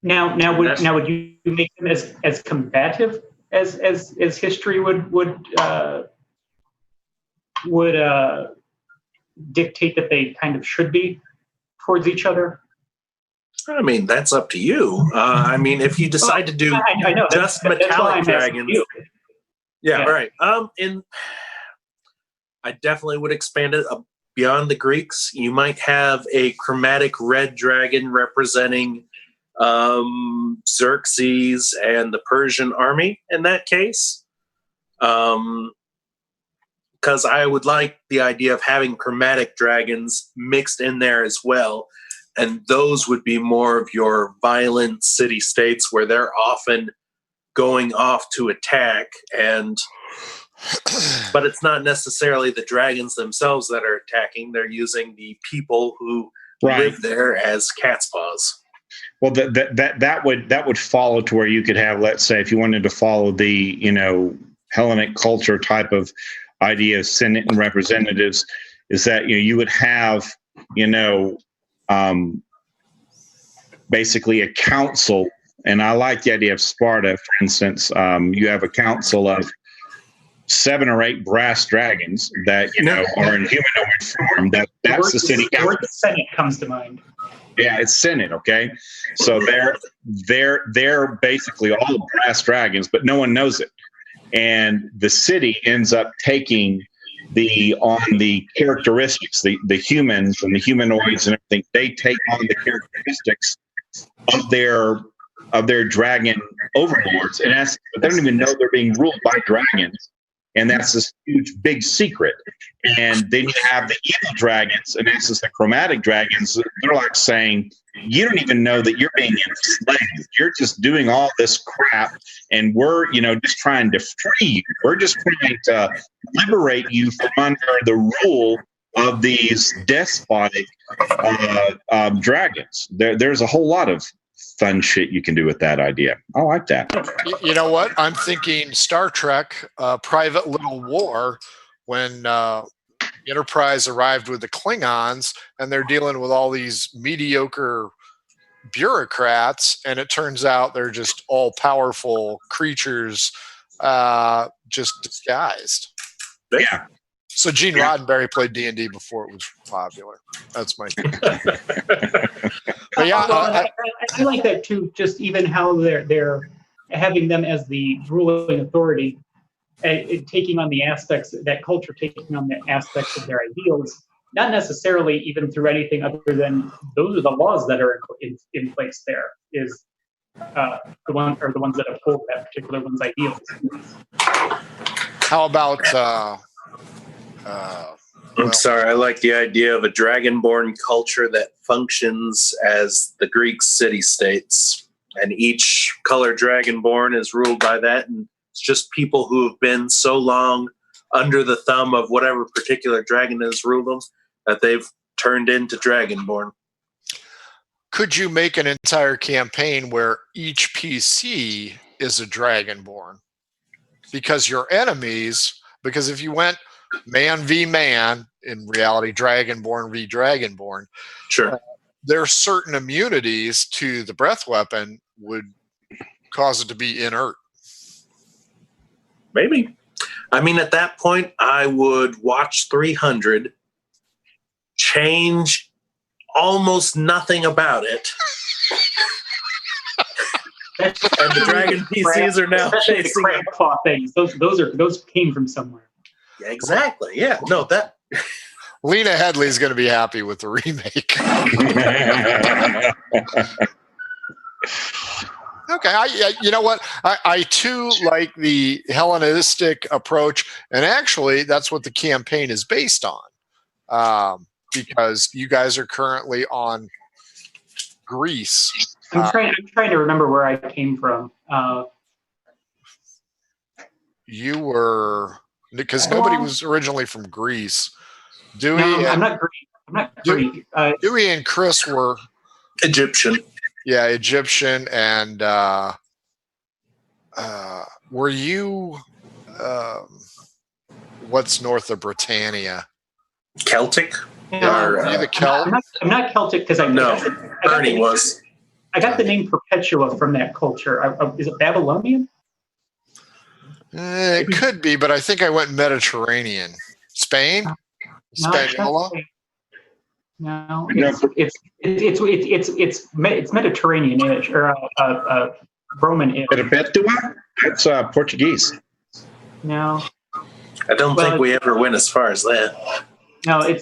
Speaker 2: Now would you make them as combative as history would dictate that they kind of should be towards each other?
Speaker 5: I mean, that's up to you. I mean, if you decide to do
Speaker 2: I know,
Speaker 5: just metallic dragons, right. I definitely would expand it beyond the Greeks. You might have a chromatic red dragon representing Xerxes and the Persian army in that case. because I would like the idea of having chromatic dragons mixed in there as well. And those would be more of your violent city states where they're often going off to attack, but it's not necessarily the dragons themselves that are attacking. They're using the people who live there as cat's paws.
Speaker 3: Well, that would follow to where you could have, let's say, if you wanted to follow the Hellenic culture type of idea of Senate and representatives, is that you would have basically a council. And I like the idea of Sparta, for instance. You have a council of 7 or 8 brass dragons that are in humanoid form. That's the city council.
Speaker 2: The word Senate comes to mind.
Speaker 3: Yeah, it's Senate. Okay, so they're basically all brass dragons, but no one knows it. And the city ends up taking on the characteristics, the humans and the humanoids and everything. They take on the characteristics of their dragon overlords, and they don't even know they're being ruled by dragons, and that's this huge big secret. And then you have the evil dragons, and this is the chromatic dragons. They're like saying, you don't even know that you're being enslaved. You're just doing all this crap, and we're just trying to free you. We're just trying to liberate you from under the rule of these despotic dragons. There's a whole lot of fun shit you can do with that idea. I like that.
Speaker 1: You know what? I'm thinking Star Trek, Private Little War, when Enterprise arrived with the Klingons, and they're dealing with all these mediocre bureaucrats, and it turns out they're just all powerful creatures, just disguised.
Speaker 3: Yeah.
Speaker 1: So Gene Roddenberry played D&D before it was popular. That's my thing. But yeah,
Speaker 2: I like that too. Just even how they're having them as the ruling authority, taking on the aspects that culture, taking on the aspects of their ideals, not necessarily even through anything other than those are the laws that are in place. There is the ones that uphold that particular one's ideals.
Speaker 1: how about?
Speaker 5: I'm sorry, I like the idea of a dragonborn culture that functions as the Greek city-states, and each color dragonborn is ruled by that, and it's just people who have been so long under the thumb of whatever particular dragon has ruled them that they've turned into dragonborn.
Speaker 1: Could you make an entire campaign where each PC is a dragonborn? Because your enemies, because if you went man v man, in reality, dragonborn v dragonborn,
Speaker 5: Sure.
Speaker 1: There are certain immunities to the breath weapon would cause it to be inert.
Speaker 5: Maybe. I mean, at that point, I would watch 300, change almost nothing about it. And the dragon PCs are now
Speaker 2: especially the
Speaker 5: facing
Speaker 2: crab claw things. Those came from somewhere.
Speaker 5: Yeah, exactly. Yeah. No, that.
Speaker 1: Lena Headley's going to be happy with the remake. Okay, you know what? I too like the Hellenistic approach, and actually, that's what the campaign is based on. Because you guys are currently on Greece.
Speaker 2: I'm trying to remember where I came from.
Speaker 1: You were, because nobody was originally from Greece. Dewey,
Speaker 2: no, I'm not Greek. I'm not Greek.
Speaker 1: Dewey and Chris were
Speaker 5: Egyptian.
Speaker 1: Yeah, Egyptian, and were you? What's north of Britannia?
Speaker 5: Celtic?
Speaker 1: Are you the Celt?
Speaker 2: I'm not Celtic because
Speaker 5: Ernie was.
Speaker 2: I got the name Perpetua from that culture. Is it Babylonian?
Speaker 1: It could be, but I think I went Mediterranean. Spain? Hispaniola?
Speaker 2: No, it's Mediterranean-ish or Roman-ish.
Speaker 3: Perpetua? That's Portuguese.
Speaker 2: No.
Speaker 5: I don't think we ever went as far as that.
Speaker 2: No, I'll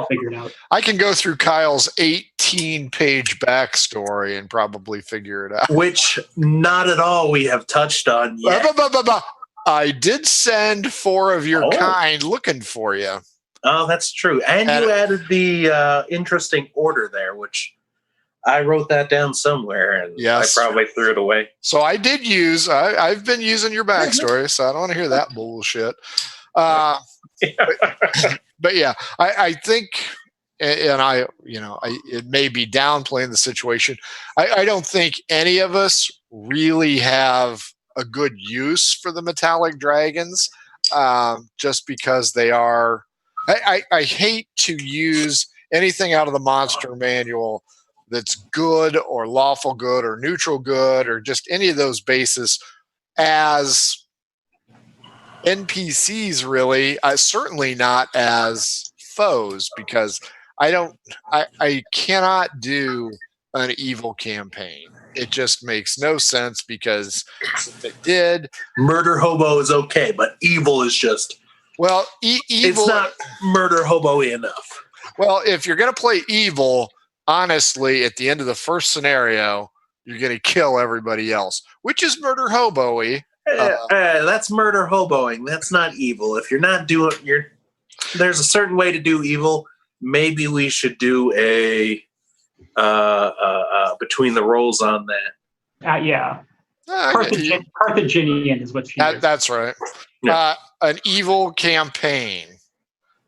Speaker 2: figure it out.
Speaker 1: I can go through Kyle's 18-page backstory and probably figure it out.
Speaker 5: Which not at all we have touched on yet.
Speaker 1: I did send 4 of your
Speaker 5: Oh.
Speaker 1: kind looking for you.
Speaker 5: Oh, that's true. And you added the interesting order there, which I wrote that down somewhere, and
Speaker 1: Yes.
Speaker 5: I probably threw it away.
Speaker 1: So I did use. I've been using your backstory, so I don't want to hear that bullshit. But yeah, I think, and I, it may be downplaying the situation. I don't think any of us really have a good use for the metallic dragons, just because they are. I hate to use anything out of the monster manual that's good or lawful good or neutral good or just any of those bases as NPCs, really. Certainly not as foes, because I cannot do an evil campaign. It just makes no sense, because if it did,
Speaker 5: Murder hobo is okay, but evil is just
Speaker 1: well, evil.
Speaker 5: It's not murder hobo-y enough.
Speaker 1: Well, if you're going to play evil, honestly, at the end of the first scenario, you're going to kill everybody else, which is murder hobo-y.
Speaker 5: That's murder hoboing. That's not evil. If you're not doing, there's a certain way to do evil. Maybe we should do a between the rolls on that.
Speaker 2: Yeah. Carthaginian is what she is.
Speaker 1: That's right.
Speaker 5: Yeah.
Speaker 1: An evil campaign.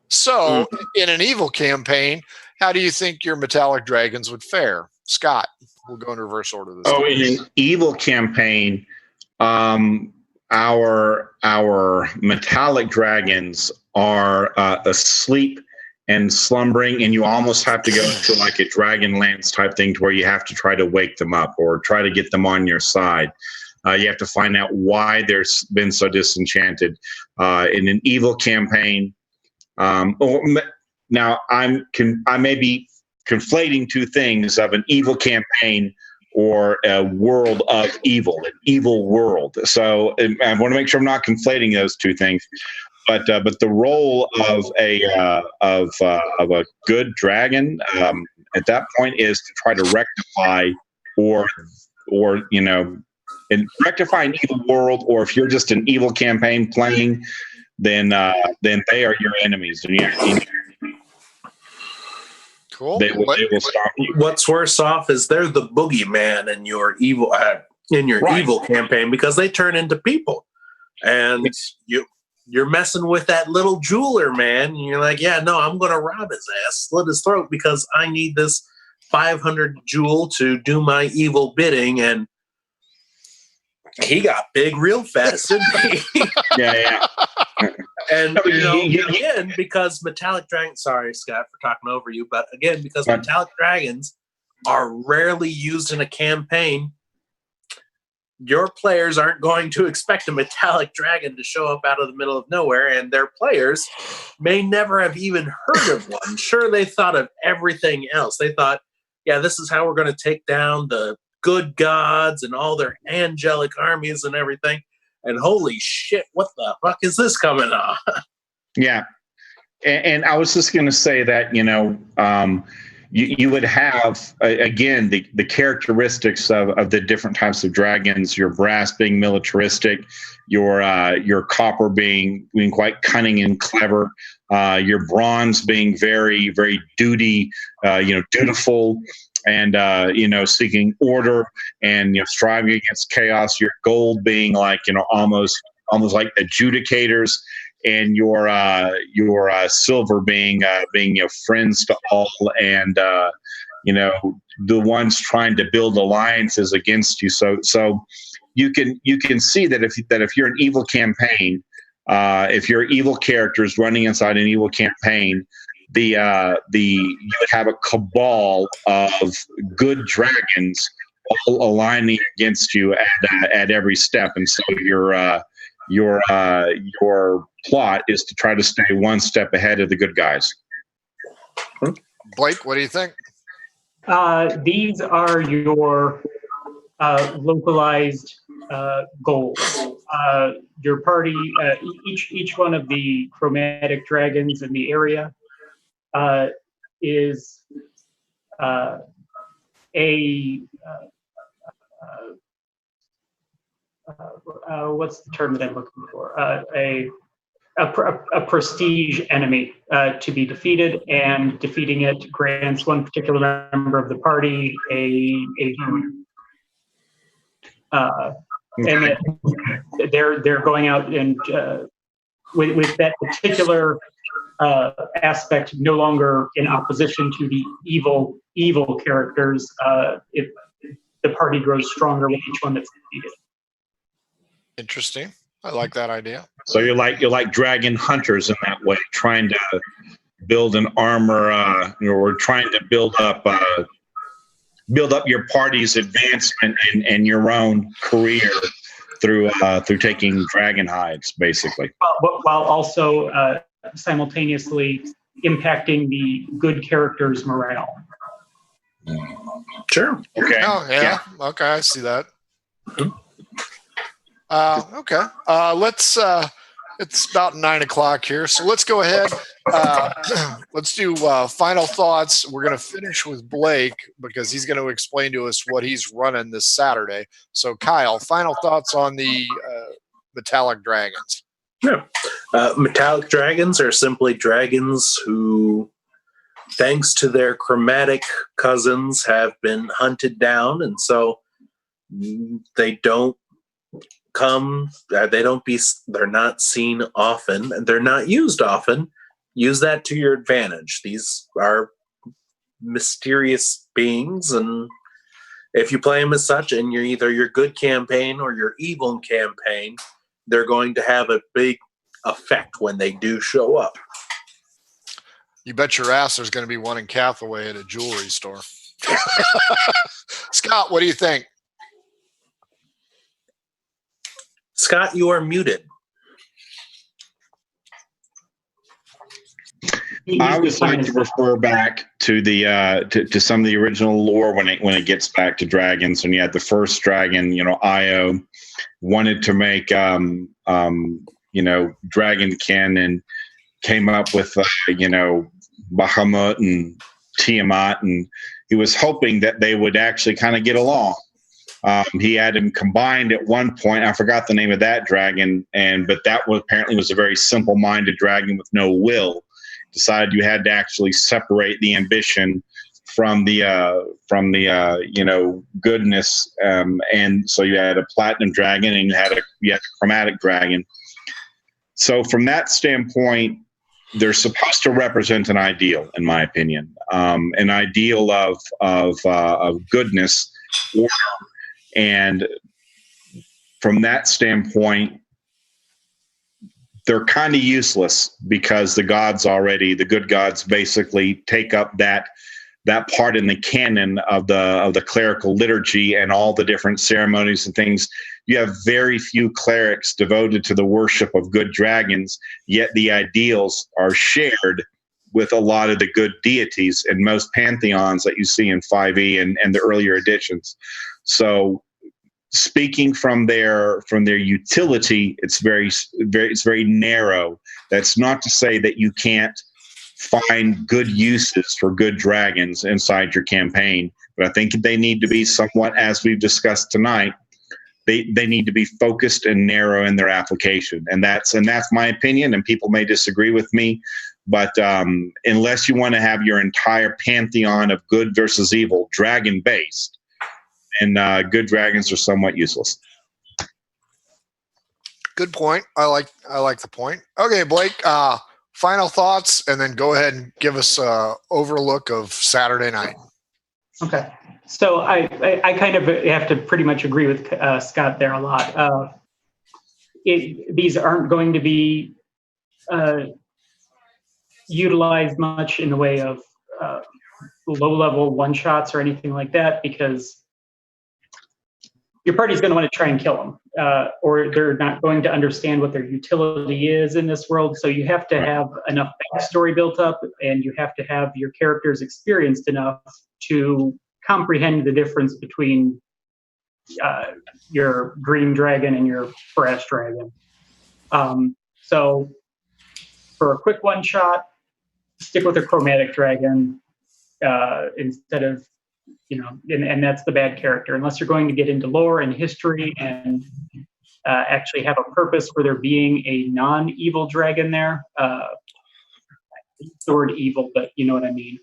Speaker 1: So, in an evil campaign, how do you think your metallic dragons would fare? Scott, we'll go in reverse order this time.
Speaker 3: In an evil campaign, our metallic dragons are asleep and slumbering, and you almost have to go to like a Dragonlance type thing, to where you have to try to wake them up or try to get them on your side. You have to find out why they've been so disenchanted. In an evil campaign, now I may be conflating two things of an evil campaign or a world of evil, an evil world. So I want to make sure I'm not conflating those two things. But the role of a good dragon at that point is to try to rectify or and rectify an evil world. Or if you're just an evil campaign playing, then they are your enemies. And
Speaker 1: cool.
Speaker 3: They will stop you.
Speaker 5: What's worse off is they're the boogeyman in your evil evil campaign, because they turn into people, and you're messing with that little jeweler man, and you're like, yeah, no, I'm going to rob his ass, slit his throat, because I need this 500 jewel to do my evil bidding, and he got big real fast, didn't he?
Speaker 3: Yeah.
Speaker 5: And again, because metallic dragons, sorry, Scott, for talking over you, but again, because metallic dragons are rarely used in a campaign, your players aren't going to expect a metallic dragon to show up out of the middle of nowhere, and their players may never have even heard of one. Sure, they thought of everything else. They thought, yeah, this is how we're going to take down the good gods and all their angelic armies and everything. And holy shit, what the fuck is this coming on?
Speaker 3: Yeah. And I was just going to say that, you would have, again, the characteristics of the different types of dragons, your brass being militaristic, your copper being quite cunning and clever, your bronze being very, very dutiful, and seeking order and striving against chaos. Your gold being like almost like adjudicators, and your silver being friends to all, and the ones trying to build alliances against you. So you can see that if you're an evil campaign, if your evil characters running inside an evil campaign, you would have a cabal of good dragons all aligning against you at every step, and so your plot is to try to stay one step ahead of the good guys.
Speaker 1: Blake, what do you think?
Speaker 2: These are your localized goals. Your party, each one of the chromatic dragons in the area is what's the term that I'm looking for? a prestige enemy to be defeated, and defeating it grants one particular member of the party a boon. And they're going out and with that particular aspect no longer in opposition to the evil characters. The party grows stronger with each one that's defeated.
Speaker 1: Interesting. I like that idea.
Speaker 6: So you're like dragon hunters in that way, trying to build an armor, or trying to build up your party's advancement and your own career through taking dragon hides, basically.
Speaker 2: While also simultaneously impacting the good characters' morale.
Speaker 5: Sure.
Speaker 6: Okay.
Speaker 1: Oh, yeah. Okay, I see that. Okay. It's about 9:00 here, so let's go ahead. Let's do final thoughts. We're going to finish with Blake because he's going to explain to us what he's running this Saturday. So, Kyle, final thoughts on the metallic dragons.
Speaker 5: Yeah. Metallic dragons are simply dragons who, thanks to their chromatic cousins, have been hunted down, and so they don't come. They're not seen often, and they're not used often. Use that to your advantage. These are mysterious beings, and if you play them as such, and you're either your good campaign or your evil campaign, they're going to have a big effect when they do show up.
Speaker 1: You bet your ass there's going to be one in Cathaway at a jewelry store. Scott, what do you think?
Speaker 5: Scott, you are muted.
Speaker 6: I always like to refer back to the to some of the original lore when it gets back to dragons. When you had the first dragon, Io wanted to make dragonkin and came up with Bahamut and Tiamat, and he was hoping that they would actually kind of get along. He had them combined at one point. I forgot the name of that dragon, but that apparently was a very simple-minded dragon with no will. Decided you had to actually separate the ambition from the goodness, and so you had a platinum dragon and you had a chromatic dragon. So from that standpoint, they're supposed to represent an ideal, in my opinion, an ideal of goodness, order. And from that standpoint, they're kind of useless because the good gods basically take up that part in the canon of the clerical liturgy and all the different ceremonies and things. You have very few clerics devoted to the worship of good dragons, yet the ideals are shared with a lot of the good deities in most pantheons that you see in 5e and the earlier editions. So speaking from their utility, it's very narrow. That's not to say that you can't find good uses for good dragons inside your campaign, but I think they need to be somewhat, as we've discussed tonight, they need to be focused and narrow in their application. And that's my opinion, and people may disagree with me, but unless you want to have your entire pantheon of good versus evil dragon based, and good dragons are somewhat useless.
Speaker 1: Good point. I like the point. Okay, Blake, final thoughts, and then go ahead and give us an overlook of Saturday night.
Speaker 2: Okay. So I kind of have to pretty much agree with Scott there a lot. These aren't going to be utilized much in the way of low-level one-shots or anything like that, because your party's going to want to try and kill them, or they're not going to understand what their utility is in this world. So you have to have enough backstory built up, and you have to have your characters experienced enough to comprehend the difference between your green dragon and your brass dragon. So for a quick one shot, stick with a chromatic dragon instead of, and that's the bad character. Unless you're going to get into lore and history and actually have a purpose for there being a non-evil dragon there. The word evil, but you know what I mean.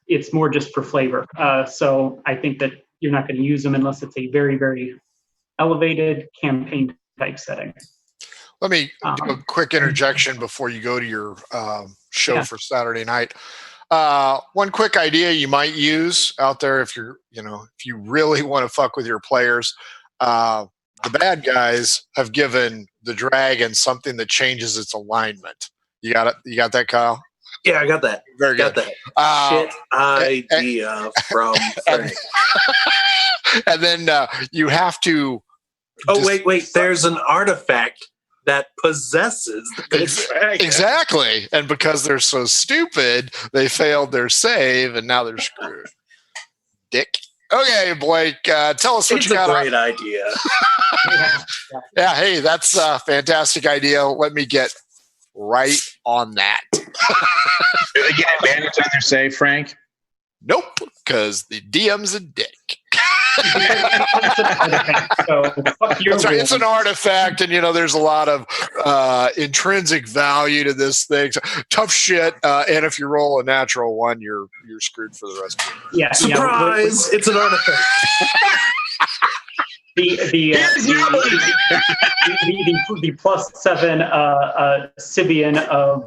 Speaker 2: It's more just for flavor. So I think that you're not going to use them unless it's a very, very elevated campaign type setting.
Speaker 1: Let me do a quick interjection before you go to your show for Saturday night. One quick idea you might use out there if you're, if you really want to fuck with your players. The bad guys have given the dragon something that changes its alignment. You got it? You got that, Kyle?
Speaker 5: Yeah, I got that.
Speaker 1: Very good.
Speaker 5: Got that. Shit idea from Frank.
Speaker 1: And then you have to.
Speaker 5: Oh, wait. There's an artifact that possesses the dragon.
Speaker 1: Exactly. And because they're so stupid, they failed their save, and now they're screwed. Dick. Okay, Blake, tell us what you got.
Speaker 5: It's a great idea.
Speaker 1: Yeah, hey, that's a fantastic idea. Let me get right on that.
Speaker 3: Do they get advantage on their save, Frank?
Speaker 1: Nope, because the DM's a dick. That's right. It's an artifact, and there's a lot of intrinsic value to this thing. So, tough shit. And if you roll a natural one, you're screwed for the rest of it.
Speaker 2: Yeah.
Speaker 5: Surprise! It's an artifact.
Speaker 2: The +7 Sibian of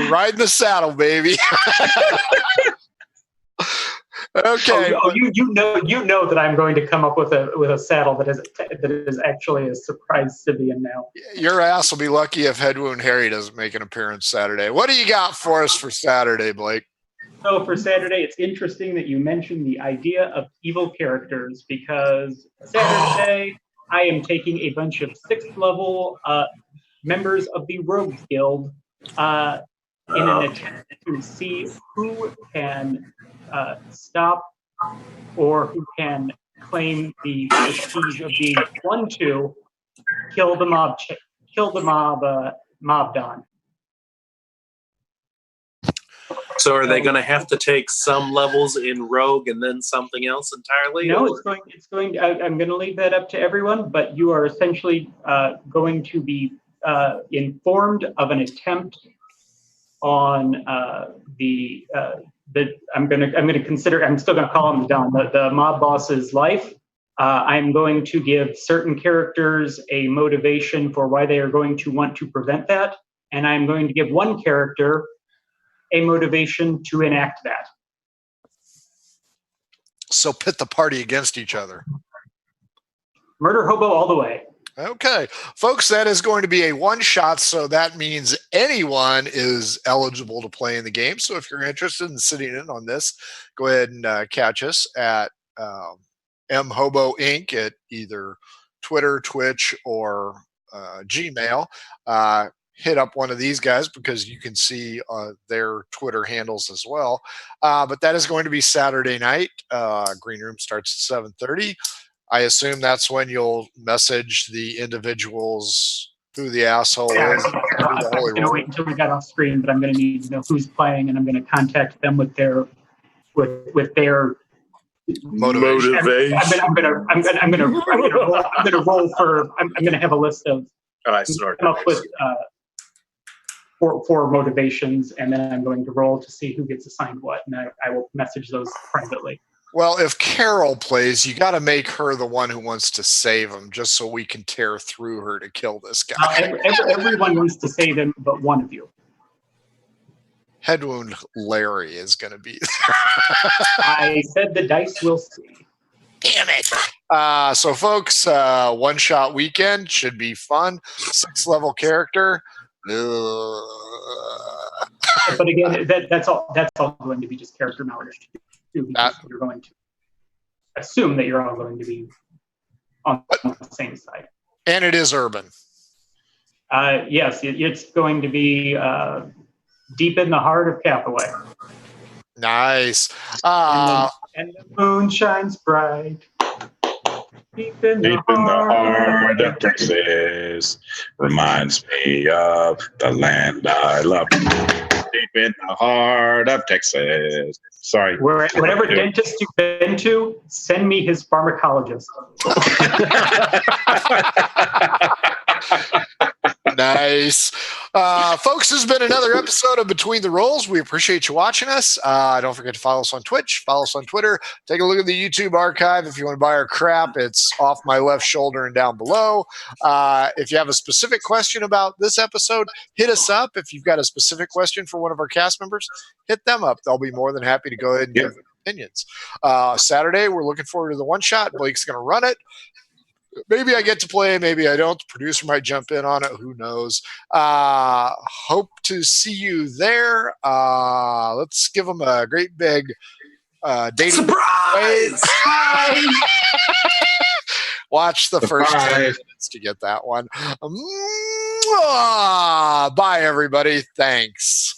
Speaker 1: riding the saddle, baby. Okay.
Speaker 2: You know that I'm going to come up with a saddle that is actually a surprise Sibian now.
Speaker 1: Your ass will be lucky if Headwound Harry doesn't make an appearance Saturday. What do you got for us for Saturday, Blake?
Speaker 2: So for Saturday, it's interesting that you mentioned the idea of evil characters, because Saturday I am taking a bunch of 6th level members of the Rogues Guild in an attempt to see who can stop or who can claim the prestige of being one to kill the mob don.
Speaker 5: So are they going to have to take some levels in Rogue and then something else entirely?
Speaker 2: No, it's going. I'm going to leave that up to everyone. But you are essentially going to be informed of an attempt on I'm going to consider. I'm still going to call him the Don, the mob boss's life. I'm going to give certain characters a motivation for why they are going to want to prevent that, and I'm going to give one character a motivation to enact that.
Speaker 1: So pit the party against each other.
Speaker 2: Murder hobo all the way.
Speaker 1: Okay, folks, that is going to be a one-shot, so that means anyone is eligible to play in the game. So if you're interested in sitting in on this, go ahead and catch us at mhobo Inc. at either Twitter, Twitch, or Gmail. Hit up one of these guys because you can see their Twitter handles as well. But that is going to be Saturday night. Green Room starts at 7:30. I assume that's when you'll message the individuals who the asshole is.
Speaker 2: I'm going to wait until we got off screen, but I'm going to need to know who's playing, and I'm going to contact them with their
Speaker 1: motivation.
Speaker 2: I'm going to roll for. I'm going to have a list of.
Speaker 5: Oh, I started.
Speaker 2: Come up with four motivations, and then I'm going to roll to see who gets assigned what, and I will message those privately.
Speaker 1: Well, if Carol plays, you got to make her the one who wants to save him, just so we can tear through her to kill this guy.
Speaker 2: Everyone wants to save him, but one of you.
Speaker 1: Headwound Larry is going to be there.
Speaker 2: I said the dice will see.
Speaker 1: Damn it. So, folks, one-shot weekend should be fun. 6th level character.
Speaker 2: But again, that's all going to be just character knowledge. You're going to assume that you're all going to be on the same side.
Speaker 1: And it is urban.
Speaker 2: Yes, it's going to be deep in the heart of Cathaway.
Speaker 1: Nice.
Speaker 2: And the moon shines bright. Deep in the
Speaker 3: heart of Texas. Reminds me of the land I love. Deep in the heart of Texas. Sorry.
Speaker 2: Whatever dentist you've been to, send me his pharmacologist.
Speaker 1: Nice. Folks, this has been another episode of Between the Rolls. We appreciate you watching us. Don't forget to follow us on Twitch, follow us on Twitter. Take a look at the YouTube archive. If you want to buy our crap, it's off my left shoulder and down below. If you have a specific question about this episode, hit us up. If you've got a specific question for one of our cast members, hit them up. They'll be more than happy to go ahead and give opinions. Saturday, we're looking forward to the one shot. Blake's going to run it. Maybe I get to play, maybe I don't. The producer might jump in on it. Who knows? Hope to see you there. Let's give them a great big dating
Speaker 5: Surprise!
Speaker 1: Watch the first 10 minutes to get that one. Bye, everybody. Thanks.